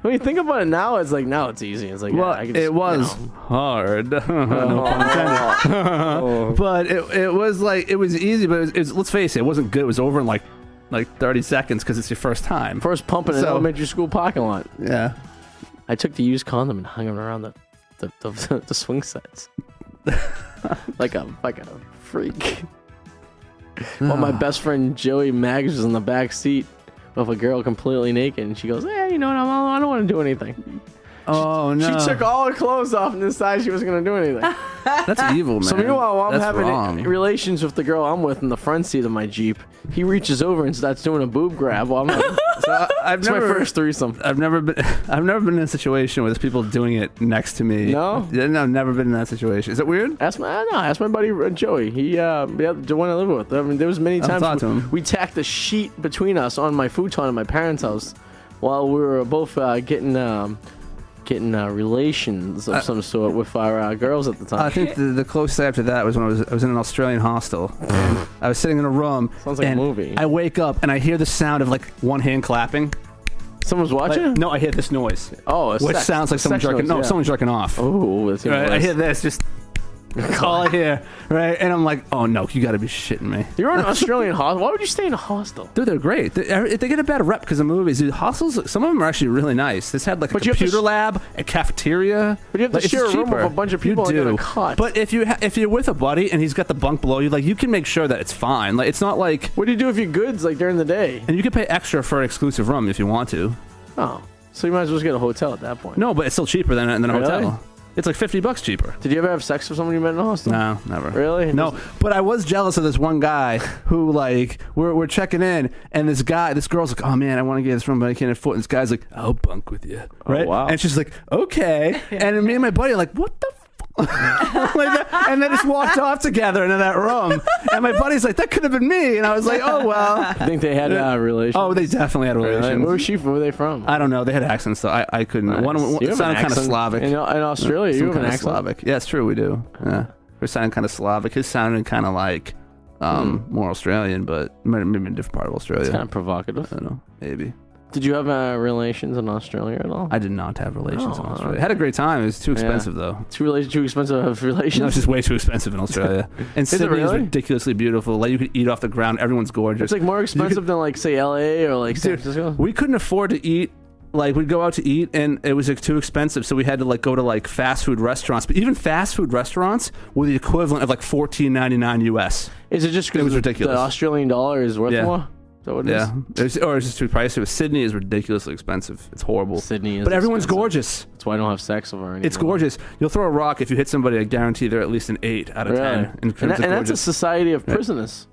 When you think about it now, it's like, now it's easy. It's like, Well, I can just, it was hard. No pun intended. But it was like, it was easy, but it was, let's face it wasn't good. It was over in like 30 seconds because it's your first time. First pump in an elementary school parking lot. Yeah. I took the used condom and hung it around the swing sets. like a freak. While my best friend Joey Maggs was in the back seat with a girl completely naked, and she goes, "Hey, you know what? I don't want to do anything." Oh no! She took all her clothes off and decided she wasn't going to do anything. That's evil, man. So meanwhile, while I'm That's having wrong. relations with the girl I'm with in the front seat of my Jeep, he reaches over and starts doing a boob grab while I'm like, I've it's my first threesome. I've never been in a situation where there's people doing it next to me. No? Yeah, no, never been in that situation. Is it weird? Ask my buddy Joey. He the one I live with. I mean, there was many I'll talk times to him. we tacked a sheet between us on my futon at my parents' house while we were both getting relations of some sort with our girls at the time. I think the closest after that was when I was in an Australian hostel. I was sitting in a room. Sounds like a and movie. I wake up and I hear the sound of like one hand clapping. Someone's watching? Like, no, I hear this noise. Oh, which sounds like someone jerking. No, someone's jerking off. Oh, that's even Right, I worse. hear this just. All I hear, right? And I'm like, oh no, you got to be shitting me. You're in an Australian hostel. Why would you stay in a hostel? Dude, they're great. They get a bad rep because of movies. Dude, hostels, some of them are actually really nice. This had like a computer lab, a cafeteria. But you have to Like, it's share a room cheaper. with a bunch of people You and get a do. cot. But if you're with a buddy and he's got the bunk below you, like you can make sure that it's fine. Like it's not like. What do you do if you're goods like during the day? And you can pay extra for an exclusive room if you want to. Oh, so you might as well just get a hotel at that point. No, but it's still cheaper than a Really? hotel. It's like $50 cheaper. Did you ever have sex with someone you met in a hostel? No, never. Really? No, but I was jealous of this one guy who, like, we're checking in, and this girl's like, oh man, I want to get this room, but I can't afford it. And this guy's like, I'll bunk with you. Right? wow. And she's like, okay. And me and my buddy are like, what the f-? Like that, and they just walked off together into that room. And my buddy's like, that could have been me. And I was like, oh, well. You think they had relations? Oh, they definitely had relations. Really? Where were they from? I don't know. They had accents, so I couldn't. Nice. One You have sounded an kind of accent. Slavic. In Australia, you have an kind of accent. Slavic. Yeah, it's true. We do. Yeah, we're sounding kind of Slavic. His sounded kind of like more Australian, but maybe in a different part of Australia. It's kind of provocative. I don't know. Maybe. Did you have relations in Australia at all? I did not have relations in Oh, Australia. Had a great time. It was too expensive though. Too expensive relations? No, it's just way too expensive in Australia. And Sydney is really? ridiculously beautiful. Like you could eat off the ground. Everyone's gorgeous. It's like more expensive than like say LA or like San Francisco. We couldn't afford to eat. Like we'd go out to eat and it was like too expensive, so we had to like go to like fast food restaurants. But even fast food restaurants were the equivalent of like $14.99 US. Is it just It because was ridiculous. the Australian dollar is worth more? Is that what it is? Or it's just too pricey. Sydney is ridiculously expensive. It's horrible. Sydney is but everyone's expensive. gorgeous. That's why I don't have sex over anymore. It's gorgeous. You'll throw a rock if you hit somebody. I guarantee they're at least an 8 out of 10. Really? In terms of And that's a gorgeous. society of prisoners.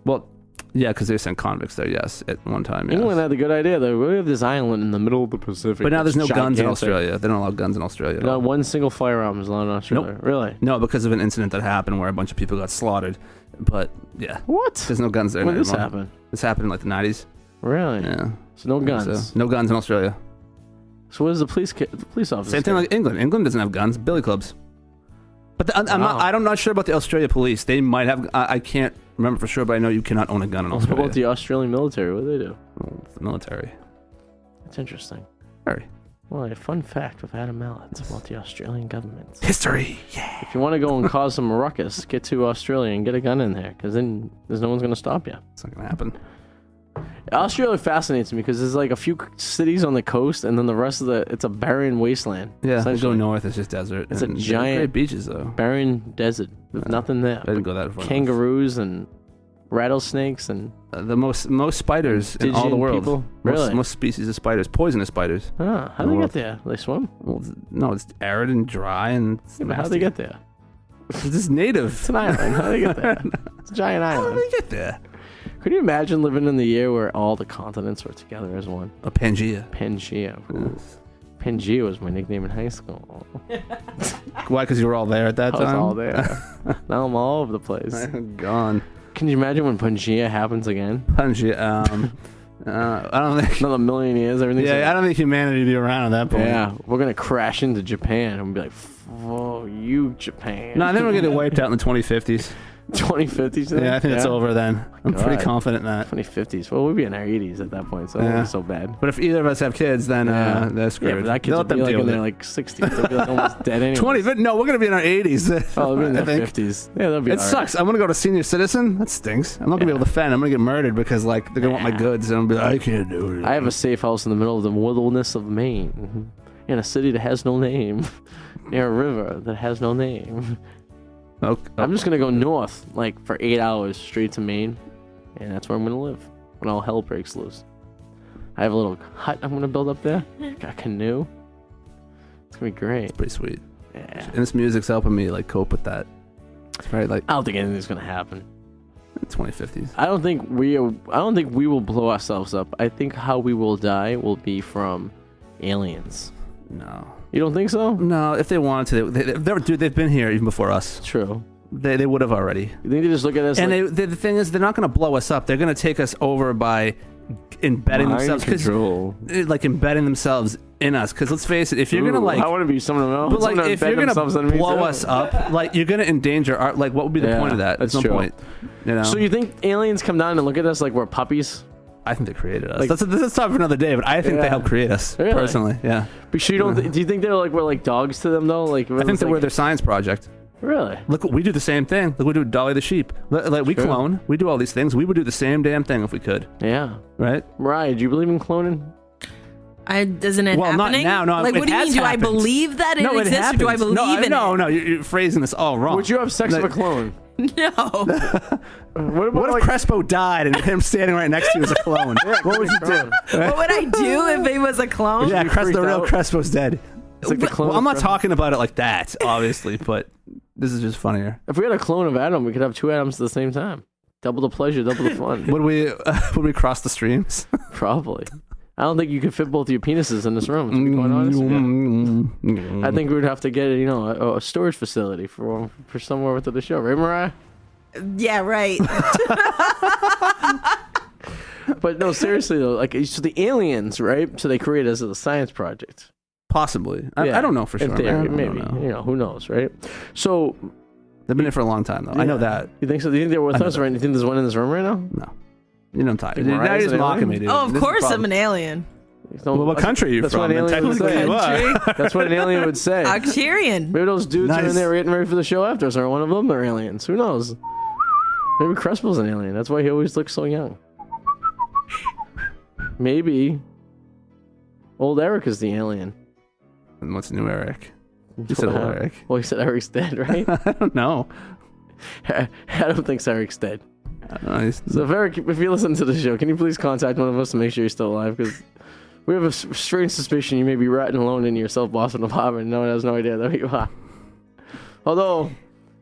Well, yeah, because they sent convicts there. Yes, at one time. Yes. England had the good idea though. We have this island in the middle of the Pacific. But now there's no that's guns in gigantic. Australia. They don't allow guns in Australia. At all. Not one single firearm is allowed in Australia. Nope. Really? No, because of an incident that happened where a bunch of people got slaughtered. But yeah, What? there's no guns there When did this anymore. happen? This happened in like the 90s. Really? Yeah. So no guns. So, no guns in Australia. So what is the police officer? Same thing like England. England doesn't have guns. Billy clubs. But I'm not sure about the Australia police. They might have. I can't remember for sure, but I know you cannot own a gun in What Australia. about the Australian military? What do they do? Well, the military. It's interesting. Very. Well, a fun fact with Adam Mallett about the Australian government. History. Yeah. If you want to go and cause some ruckus, get to Australia and get a gun in there, because then there's no one's going to stop you. It's not gonna happen. Australia fascinates me because there's like a few cities on the coast, and then the rest of it's a barren wasteland. Yeah. You go essentially. north, it's just desert. It's a and giant- great beaches though. Barren desert with nothing there. I didn't go that far. Kangaroos and rattlesnakes and The most spiders in all the Indigenous world. people? Really? Most species of spiders, poisonous spiders. how do the they world. get there? They swim? Well, no, it's arid and dry and it's Yeah, but how do they get there? It's just native. It's an island. How do they get there? It's a giant How do island. they get there? Could you imagine living in the year where all the continents were together as one? A Pangea. Pangea. Ooh. Pangea was my nickname in high school. Why? Because you were all there at that I time? was all there. Now I'm all over the place. Gone. Can you imagine when Pangea happens again? Pangea. I don't think. Another million years, everything's Yeah, I don't think humanity would be around at that point. Yeah, we're gonna crash into Japan and be like, "Oh, you Japan." No, I think we're gonna get wiped out in the 2050s. 2050s. Yeah, I think it's over then. I'm pretty confident in that. 2050s. Well, we'll be in our 80s at that point, so it won't be so bad. But if either of us have kids, then they're screwed. Yeah, but that kids will be like in their like 60s. They'll be like almost dead anyway. 20? No, we're gonna be in our 80s. Oh, they'll be in their 50s. Yeah, that'll be. It sucks. I'm gonna go to senior citizen. That stinks. I'm not gonna be able to fend. I'm gonna get murdered because like they're gonna want my goods, and I'm gonna be like, I can't do it. I have a safe house in the middle of the wilderness of Maine, in a city that has no name, near a river that has no name. Okay. I'm just gonna go north, like for 8 hours straight to Maine, and that's where I'm gonna live when all hell breaks loose. I have a little hut I'm gonna build up there. Got a canoe. It's gonna be great. It's pretty sweet. Yeah. And this music's helping me like cope with that. It's very like I don't think anything's gonna happen. 2050s. I don't think we will blow ourselves up. I think how we will die will be from aliens. No. You don't think so? No, if they wanted to, dude, they've been here even before us. True. They would have already. You think they just look at us? And like, the thing is, they're not going to blow us up. They're going to take us over by embedding themselves. Like embedding themselves in us. Because let's face it, if you're going to like, I want to be someone else. but like if you're going to blow us up, like you're going to endanger our. Like, what would be the point of that? That's no true. point. You know. So you think aliens come down and look at us like we're puppies? I think they created us. Like, That's a topic for another day, but I think they helped create us Really? personally. Yeah. But you don't. Do you think they're like we're like dogs to them though? Like I think that we're their science project. Really? Look, we do the same thing. Look, we do Dolly the sheep. Like we clone. We do all these things. We would do the same damn thing if we could. Yeah. Right? Mariah, do you believe in cloning? Isn't it happening? Not now. No, like, it what do you has mean? Do I happened. believe that it No, it exists, or do I happens. believe in it? No, you're phrasing this all wrong. Would you have sex Like- with a clone? No. What What if Crespo died and him standing right next to you is a clone? What would you do? What would I do if he was a clone? Yeah, the real out? Crespo's dead. It's like the clone. Well, I'm of not Crespo. talking about it like that, obviously, but this is just funnier. If we had a clone of Adam, we could have two Adams at the same time. Double the pleasure, double the fun. Would we cross the streams? Probably. I don't think you could fit both of your penises in this room, to be quite honest with you. I think we would have to get a storage facility for somewhere within the show, right, Mariah? Yeah, right. But no, seriously though, like so the aliens, right? So they create us as a science project. Possibly. Yeah. I don't know for sure. In theory, man. I don't maybe. know. Who knows, right? So They've been here for a long time, though. I know that. You think so? Do you think they're with I know us, that. right? You think there's one in this room right now? No. You know I'm tired. Like Now Mariah's you're just an mocking alien? me, dude. Oh, of This is the course I'm problem. an alien. Don't- Well, what country are you that's from? What an alien would Technically, say. you are. That's what an alien would say. Arcturian. Maybe those dudes are Nice. in there getting ready for the show after us, or one of them are aliens. Who knows? Maybe Crespo's an alien. That's why he always looks so young. Maybe old Eric is the alien. And what's new, Eric? You said old Eric. Well, he said Eric's dead, right? I don't know. Adam thinks Eric's dead. I don't know. So if Eric, if you listen to the show, can you please contact one of us to make sure you're still alive? Because we have a strange suspicion you may be rotting alone in your self-Boston apartment and no one has no idea that you are. Although,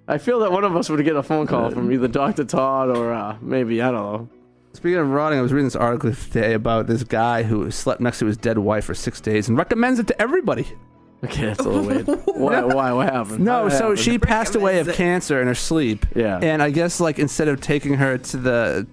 I feel that one of us would get a phone call from either Dr. Todd or maybe, I don't know. Speaking of rotting, I was reading this article today about this guy who slept next to his dead wife for 6 days and recommends it to everybody. Okay, that's a little weird. Why? What happened? No, so happened? she passed away of Recommends it. cancer in her sleep. Yeah. And I guess like instead of taking her to the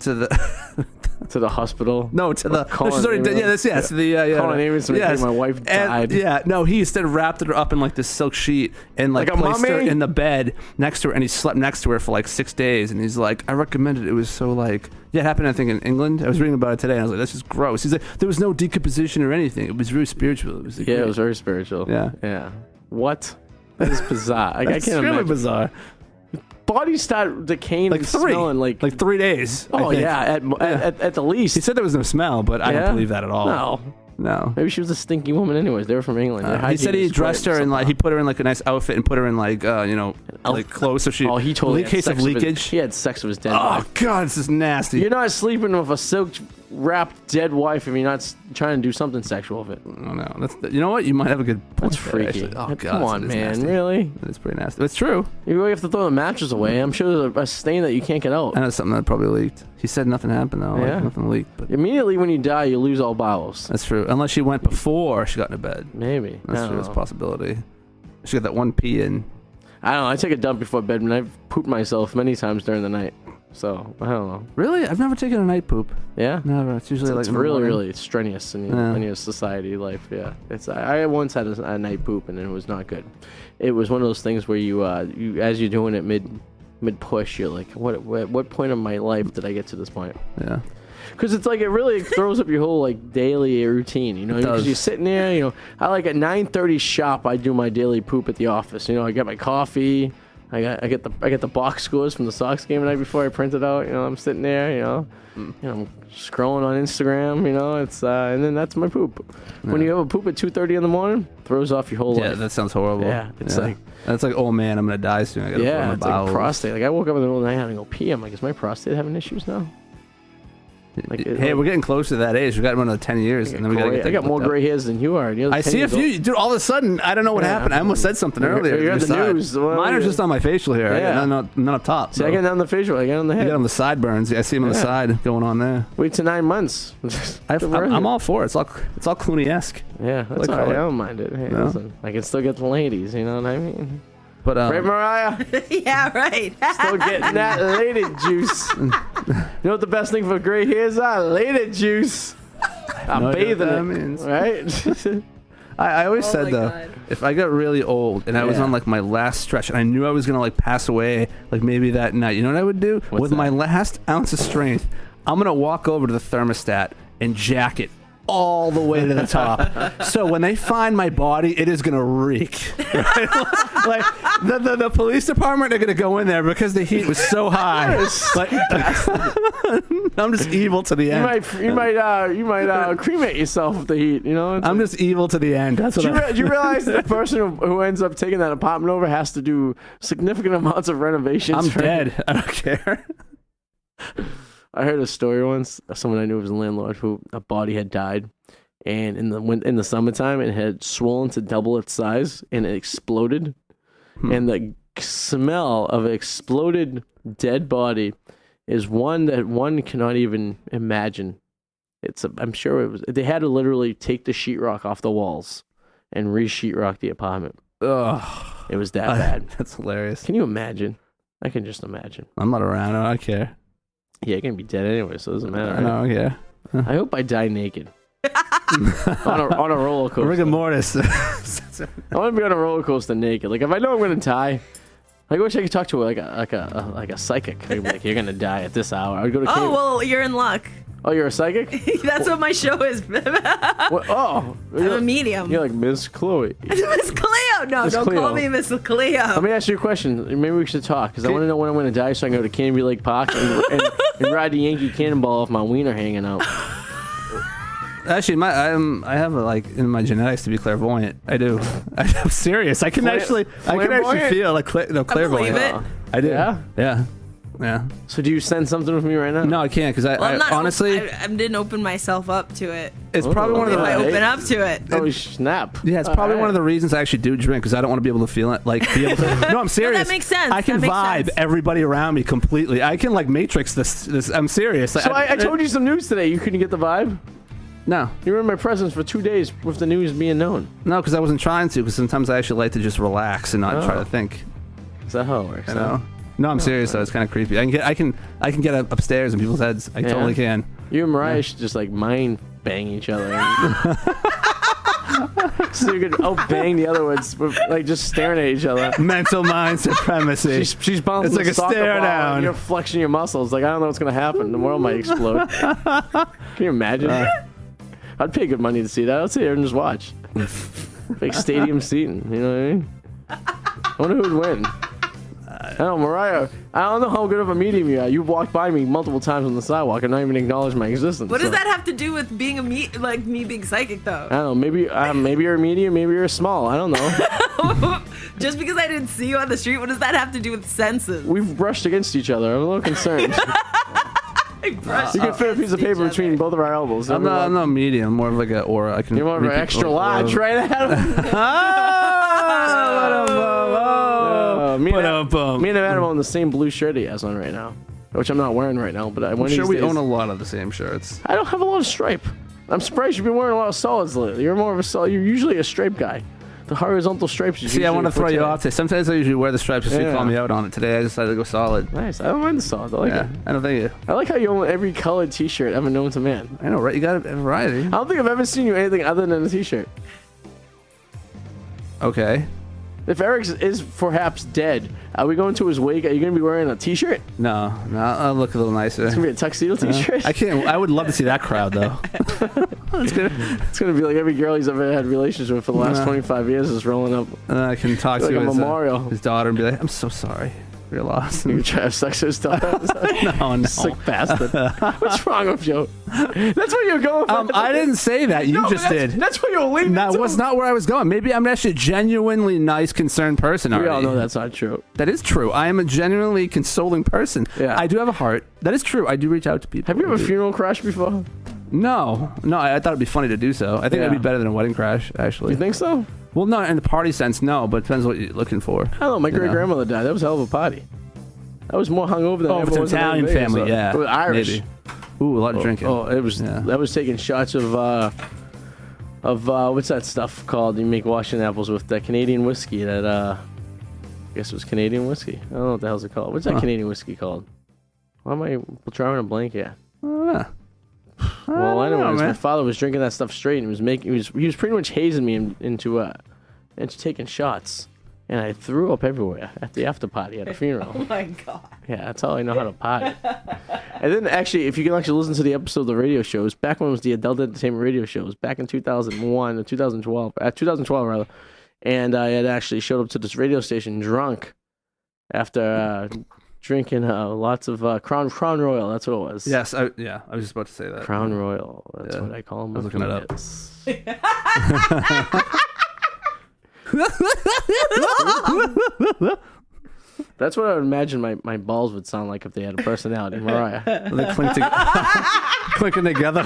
To the hospital? no to the Colin she's already dead. Yeah, ambulance? that's yes. The Colin ambulance to make sure my wife And, died. yeah, no, he instead wrapped her up in like this silk sheet and like Like a placed her mummy? in the bed next to her, and he slept next to her for like 6 days. And he's like, I recommended it. It was so like it happened I think in England. I was reading about it today, and I was like, this is gross. He's like, there was no decomposition or anything. It was really spiritual. It was like, Yeah, it was very spiritual. Yeah. What? That is bizarre. I That's can't really imagine. bizarre. Bodies start decaying Like and 3, smelling like 3 days. I oh think. yeah, at the least. He said there was no smell, but I Yeah? don't believe that at all. No. Maybe she was a stinky woman anyways. They were from England. Their He hygiene said he was dressed great her in like he somehow. put her in like a nice outfit and put her in like like clothes so she Oh, he totally in had case of sex with his- leakage. he had sex with his dead Oh wife. god, this is nasty. You're not sleeping with a silk wrapped dead wife if you're not trying to do something sexual with it? Oh, no. You know what? You might have a good point. That's freaky. Oh, God, come on, man. nasty. Really? It's pretty nasty. It's true. You really have to throw the mattress away. I'm sure there's a stain that you can't get out. I know something that probably leaked. He said nothing happened, though. Yeah. Like, nothing leaked. But Immediately when you die, you lose all bowels. that's true. Unless she went before she got into bed. Maybe. That's true. That's a possibility. She got that one pee in. I don't know. I take a dump before bed, and I've pooped myself many times during the night. So, I don't know. Really? I've never taken a night poop. Yeah? Never. It's usually It's in the really, morning. really strenuous in your society life. Yeah, I once had a night poop and it was not good. It was one of those things where you as you're doing it mid push, you're like, what point of my life did I get to this point? Yeah. Because it's like it really throws up your whole like daily routine, you know. Because you're sitting there, you know. I like at 9:30 sharp, I do my daily poop at the office. You know, I get my coffee. I get the box scores from the Sox game the night before I print it out. You know, I'm sitting there, you know, I'm scrolling on Instagram. You know, it's and then that's my poop. Yeah. When you have a poop at 2:30 in the morning, throws off your whole life. Yeah, that sounds horrible. Yeah, it's like that's like, oh man, I'm gonna die soon. I gotta put on my it's bowels. like prostate. Like I woke up in the middle of the night and go pee. I'm like, is my prostate having issues now? Like, hey, we're getting close to that age. We got another 10 years, and then we gotta get. I got more gray hairs than you are. I see a few, dude. All of a sudden, I don't know what happened. I almost said something earlier. You got the news. Mine are just on my facial hair. Yeah. Not up top. See, I got on the facial. I got on the head. You got on the sideburns. I see them on the side going on there. Wait till 9 months. I'm all for it. It's all Clooney-esque. Yeah, that's all right. I don't mind it. Hey, listen, I can still get the ladies. You know what I mean? But right, Mariah? Yeah, right. Still getting that lady juice. You know what the best thing for gray hairs are? Lady juice. I'm bathing it. Means. Right? I always said though, if I got really old and I was on like my last stretch and I knew I was gonna like pass away, like maybe that night, you know what I would do? What's With that? my last ounce of strength, I'm gonna walk over to the thermostat and jack it all the way to the top. So when they find my body, it is gonna reek. Right? Like the police department are gonna go in there because the heat was so high. Like, I'm just evil to the end. You might cremate yourself with the heat. You know. I'm just evil to the end. That's what. Do you realize that the person who ends up taking that apartment over has to do significant amounts of renovations? I'm dead. I don't care. I heard a story once. Someone I knew was a landlord who a body had died, and in the summertime it had swollen to double its size and it exploded, and the smell of an exploded dead body is one that one cannot even imagine. I'm sure it was. They had to literally take the sheetrock off the walls and re-sheetrock the apartment. Ugh, it was that bad. That's hilarious. Can you imagine? I can just imagine. I'm not around. I don't care. Yeah, you're gonna be dead anyway, so it doesn't matter. I know, yeah. I hope I die naked. on a roller coaster. Rigor mortis. I want to be on a roller coaster naked. Like if I know I'm gonna die, I wish I could talk to like a psychic. I'd be like, you're gonna die at this hour. I would go to. Oh well, you're in luck. Oh, you're a psychic? That's what my show is. What? Oh, I'm a medium. You're like Miss Chloe. Miss Cleo. No, Miss don't Cleo. call me Miss Cleo. Let me ask you a question. Maybe we should talk because I want to know when I'm going to die, so I can go to Canby Lake Park and ride the Yankee Cannonball off my wiener hanging out. Actually, I have in my genetics to be clairvoyant. I do. I'm serious. I can actually feel like clairvoyant. I believe it. I do. Yeah. Yeah. So do you send something with me right now? No, I can't because I honestly I didn't open myself up to it. It's probably one of the. If I open up to it. Oh snap! Yeah, it's probably one of the reasons I actually do drink because I don't want to be able to feel it. No, I'm serious. No, that makes sense. I can vibe everybody around me completely. I can matrix this. I'm serious. So I told you some news today. You couldn't get the vibe. No. You were in my presence for 2 days with the news being known. No, because I wasn't trying to. Because sometimes I actually like to just relax and not try to think. Is that how it works? You know. No, I'm serious though. It's kind of creepy. I can get upstairs in people's heads. I totally can. You and Mariah should just mind bang each other. So you could bang the other ones, just staring at each other. Mental mind supremacy. She's bouncing. It's like a stare down. And you're flexing your muscles. Like I don't know what's gonna happen. The world might explode. Can you imagine? I'd pay good money to see that. I'd sit here and just watch. Big stadium seating. You know what I mean? I wonder who'd win. I don't know, Mariah. I don't know how good of a medium you are. You've walked by me multiple times on the sidewalk and not even acknowledged my existence. What does that have to do with being me being psychic though? I don't know. Maybe you're a medium. Maybe you're small. I don't know. Just because I didn't see you on the street, what does that have to do with senses? We've brushed against each other. I'm a little concerned. Like brush You can fit a piece of against paper each between other. both of our elbows. I'm not medium. I'm more of like an aura. I can. You're more of an extra large, right, Adam? Me and Adam own the same blue shirt he has on right now, which I'm not wearing right now. But I'm sure we own a lot of the same shirts. I don't have a lot of stripe. I'm surprised you've been wearing a lot of solids lately. You're more of a solid. You're usually a stripe guy. The horizontal stripes. See, I want to throw you off today. Sometimes I usually wear the stripes just to call me out on it. Today I decided to go solid. Nice. I don't mind the solid. I like it. I don't think you. I like how you own every colored T-shirt ever known to man. I know, right? You got a variety. I don't think I've ever seen you anything other than a T-shirt. Okay. If Eric is perhaps dead, are we going to his wake? Are you going to be wearing a T-shirt? No, I'll look a little nicer. It's going to be a tuxedo T-shirt? I can't. I would love to see that crowd, though. It's going to be like every girl he's ever had relations with for the last 25 years is rolling up. And then I can talk like to a memorial. His daughter and be like, I'm so sorry. You're lost. You try to have sex with his daughter? No. Sick bastard. What's wrong with you? That's what you're going for. I didn't say that. You just did. That's what you're leading That was not where I was going. Maybe I'm actually a genuinely nice, concerned person. We all know that's not true. That is true. I am a genuinely consoling person. Yeah. I do have a heart. That is true. I do reach out to people. Have you ever funeral crashed before? No. I thought it'd be funny to do so. I think it'd be better than a wedding crash, actually. You think so? Well, no, in the party sense, no, but it depends what you're looking for. I don't know. My great-grandmother died. That was a hell of a party. I was more hungover than if it's an Italian family, yeah. It was Irish. Maybe. Ooh, a lot of drinking. Oh, it was. Yeah. That was taking shots of what's that stuff called? You make Washington apples with that Canadian whiskey. That I guess it was Canadian whiskey. I don't know what the hell's it called. What's that Canadian whiskey called? Why am I drawing a blank here? Well, anyways, my father was drinking that stuff straight, and he was pretty much hazing me into taking shots. And I threw up everywhere at the after party at a funeral. Oh my god. Yeah, that's how I know how to party. And then actually, if you can actually listen to the episode of the radio shows, back when it was the adult entertainment radio shows, back in 2001 or 2012, 2012 rather, and I had actually showed up to this radio station drunk after drinking lots of Crown Royal. That's what it was. Yes, I was just about to say that. Crown Royal. That's what I call them. I was looking it up. That's what I would imagine my balls would sound like if they had a personality. Mariah. They clinking together.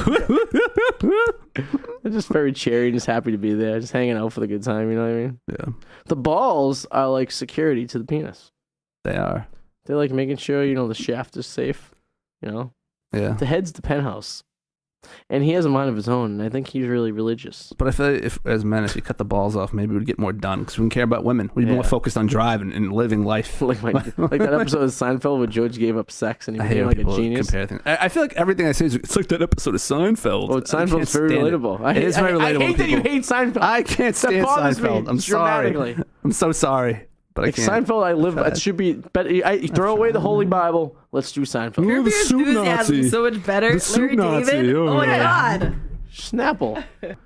They're just very cheery and just happy to be there, just hanging out for the good time, you know what I mean? Yeah. The balls are like security to the penis. They are. They're like making sure, the shaft is safe, Yeah. The head's the penthouse. And he has a mind of his own, and I think he's really religious. But I feel like as men, if you cut the balls off, maybe we'd get more done because we wouldn't care about women. We'd be more focused on drive and living life. like that episode of Seinfeld where George gave up sex and he became like a genius. Compare things. I feel like everything I say is it's like that episode of Seinfeld. Oh, Seinfeld's very relatable. It is very relatable. I hate that you hate Seinfeld. I can't stand Seinfeld. I'm dramatically. Sorry. I'm so sorry. But like Seinfeld, it should be better. You throw away the Holy Bible. Let's do Seinfeld. Your enthusiasm is so much better. Larry David. Oh my god. Snapple. And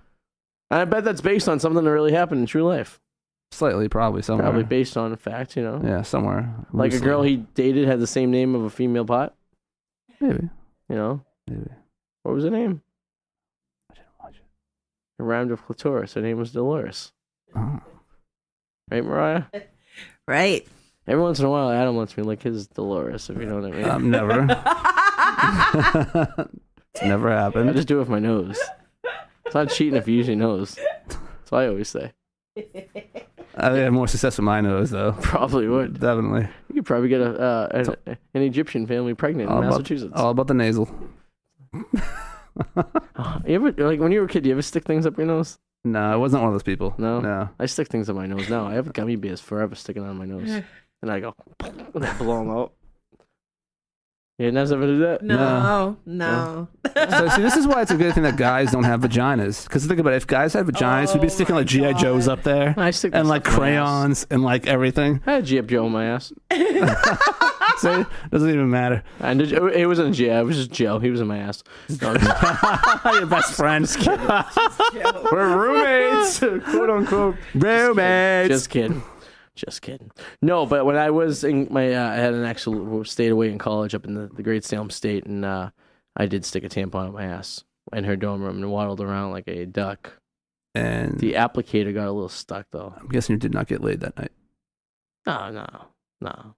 I bet that's based on something that really happened in true life. Slightly, probably somewhere. Probably based on a fact, Yeah, somewhere. Like a girl he dated had the same name of a female pot. Maybe. Maybe. What was her name? I didn't watch it. It rhymed with clitoris. Her name was Dolores. Oh. Right, Mariah? Right. Every once in a while, Adam lets me lick his Dolores, if you know what I mean. Never. It's never happened. I just do it with my nose. It's not cheating if you use your nose. That's what I always say. I think I have more success with my nose, though. Probably would. Definitely. You could probably get an Egyptian family pregnant in Massachusetts. All about the nasal. You ever, like when you were a kid, you ever stick things up your nose? No, I wasn't one of those people. No. I stick things up my nose now. I have gummy bears forever sticking on my nose. And I go, and I blow them out. You never ever do that? No. So see, this is why it's a good thing that guys don't have vaginas. Because think about it, if guys had vaginas, we'd be sticking like G.I. Joes up there. I stick and like crayons and like everything. I had G.I. Joe in my ass. See, doesn't even matter. And it wasn't G.I. It was just Joe. He was in my ass. No, your best friend. Just kidding. We're roommates, quote unquote. Roommates. Just kidding. No, but when I was in my, I had an actual stayed away in college up in the Great Salem State, and I did stick a tampon up my ass in her dorm room and waddled around like a duck. And the applicator got a little stuck though. I'm guessing you did not get laid that night. No.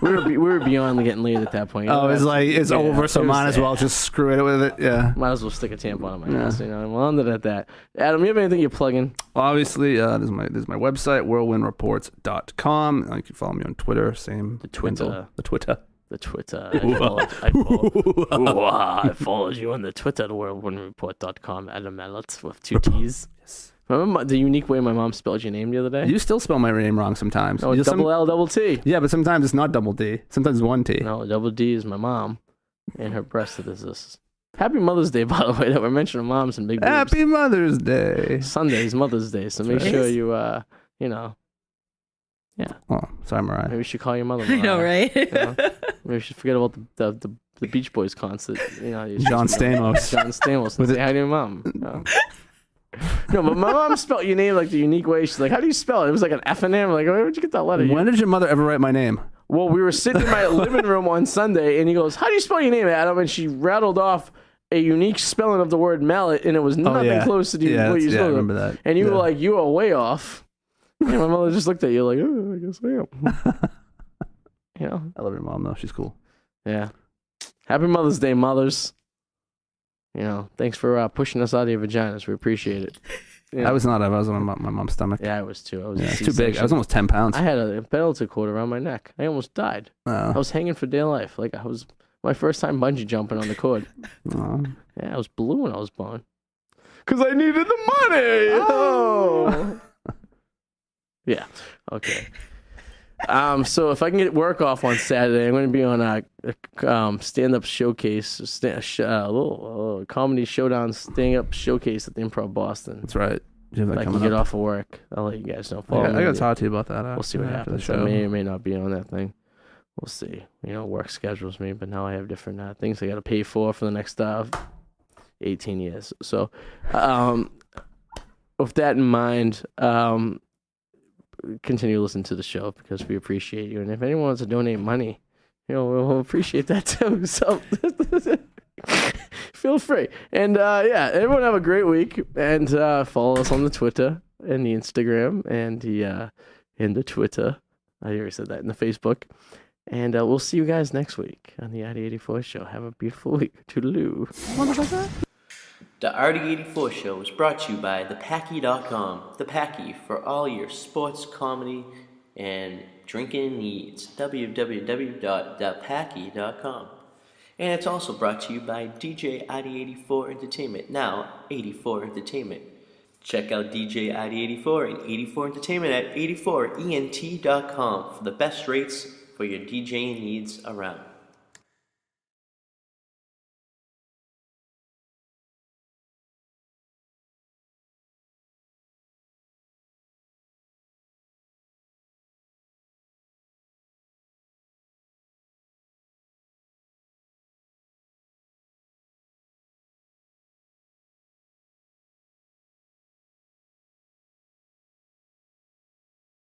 we were beyond getting laid at that point. Oh, it's like it's over, so might as well just screw it with it. Yeah, might as well stick a tampon on my ass. You know, I'm on at that. Adam, you have anything you're plugging? Obviously, this is my website, whirlwindreports.com. You can follow me on Twitter. Same. The Twitter. Handle. The Twitter. I followed you on the Twitter, whirlwindreport.com. Adam Malletz with 2 T's. Yes. Remember the unique way my mom spelled your name the other day? You still spell my name wrong sometimes. Oh, it's double L, double T. Yeah, but sometimes it's not double D. Sometimes it's 1 T. No, double D is my mom, and her breast is this. Happy Mother's Day, by the way, that we're mentioning moms and big boobs. Happy Mother's Day. Sunday's Mother's Day, so make sure you, yeah. Oh, sorry, Mariah. Maybe we should call your mother, Mariah. I know, right? Maybe we should forget about the Beach Boys concert. John Stamos. John Stamos. And say hi to your mom. No, but my mom spelled your name like the unique way. She's like, how do you spell it? It was like an F in there. I'm like, where'd you get that letter? When did your mother ever write my name? Well, we were sitting in my living room on Sunday, and he goes, how do you spell your name, Adam? And she rattled off a unique spelling of the word mallet, and it was nothing close to what you spelled. Yeah, I remember that. And you were like, you are way off. And my mother just looked at you like, oh, I guess I am. I love your mom, though. She's cool. Yeah. Happy Mother's Day, mothers. Thanks for pushing us out of your vaginas. We appreciate it. I was not. I was on my mom's stomach. Yeah, I was too. It's too big. I was almost 10 pounds. I had a belted cord around my neck. I almost died. I was hanging for dear life. Like I was my first time bungee jumping on the cord. Yeah, I was blue when I was born. Because I needed the money. Oh. Yeah. Okay. So if I can get work off on Saturday, I'm going to be on a stand-up showcase, comedy showdown stand-up showcase at the Improv Boston. That's right. If I can get off of work, I'll let you guys know. I got to talk to you about that. We'll see what happens. I may or may not be on that thing. We'll see. Work schedules me, but now I have different things I got to pay for the next 18 years. So with that in mind, continue listening to the show because we appreciate you. And if anyone wants to donate money, we'll appreciate that too. So feel free. And everyone have a great week. And follow us on the Twitter and the Instagram and the Twitter. I already said that, in the Facebook. And we'll see you guys next week on the Arty 84 show. Have a beautiful week. Toodaloo. The Arty 84 show is brought to you by thepacky.com. The Packy for all your sports, comedy, and drinking needs. www.thepacky.com. And it's also brought to you by DJ Arty 84 Entertainment, now 84 Entertainment. Check out DJ Arty 84 and 84 Entertainment at 84ent.com for the best rates for your DJing needs around.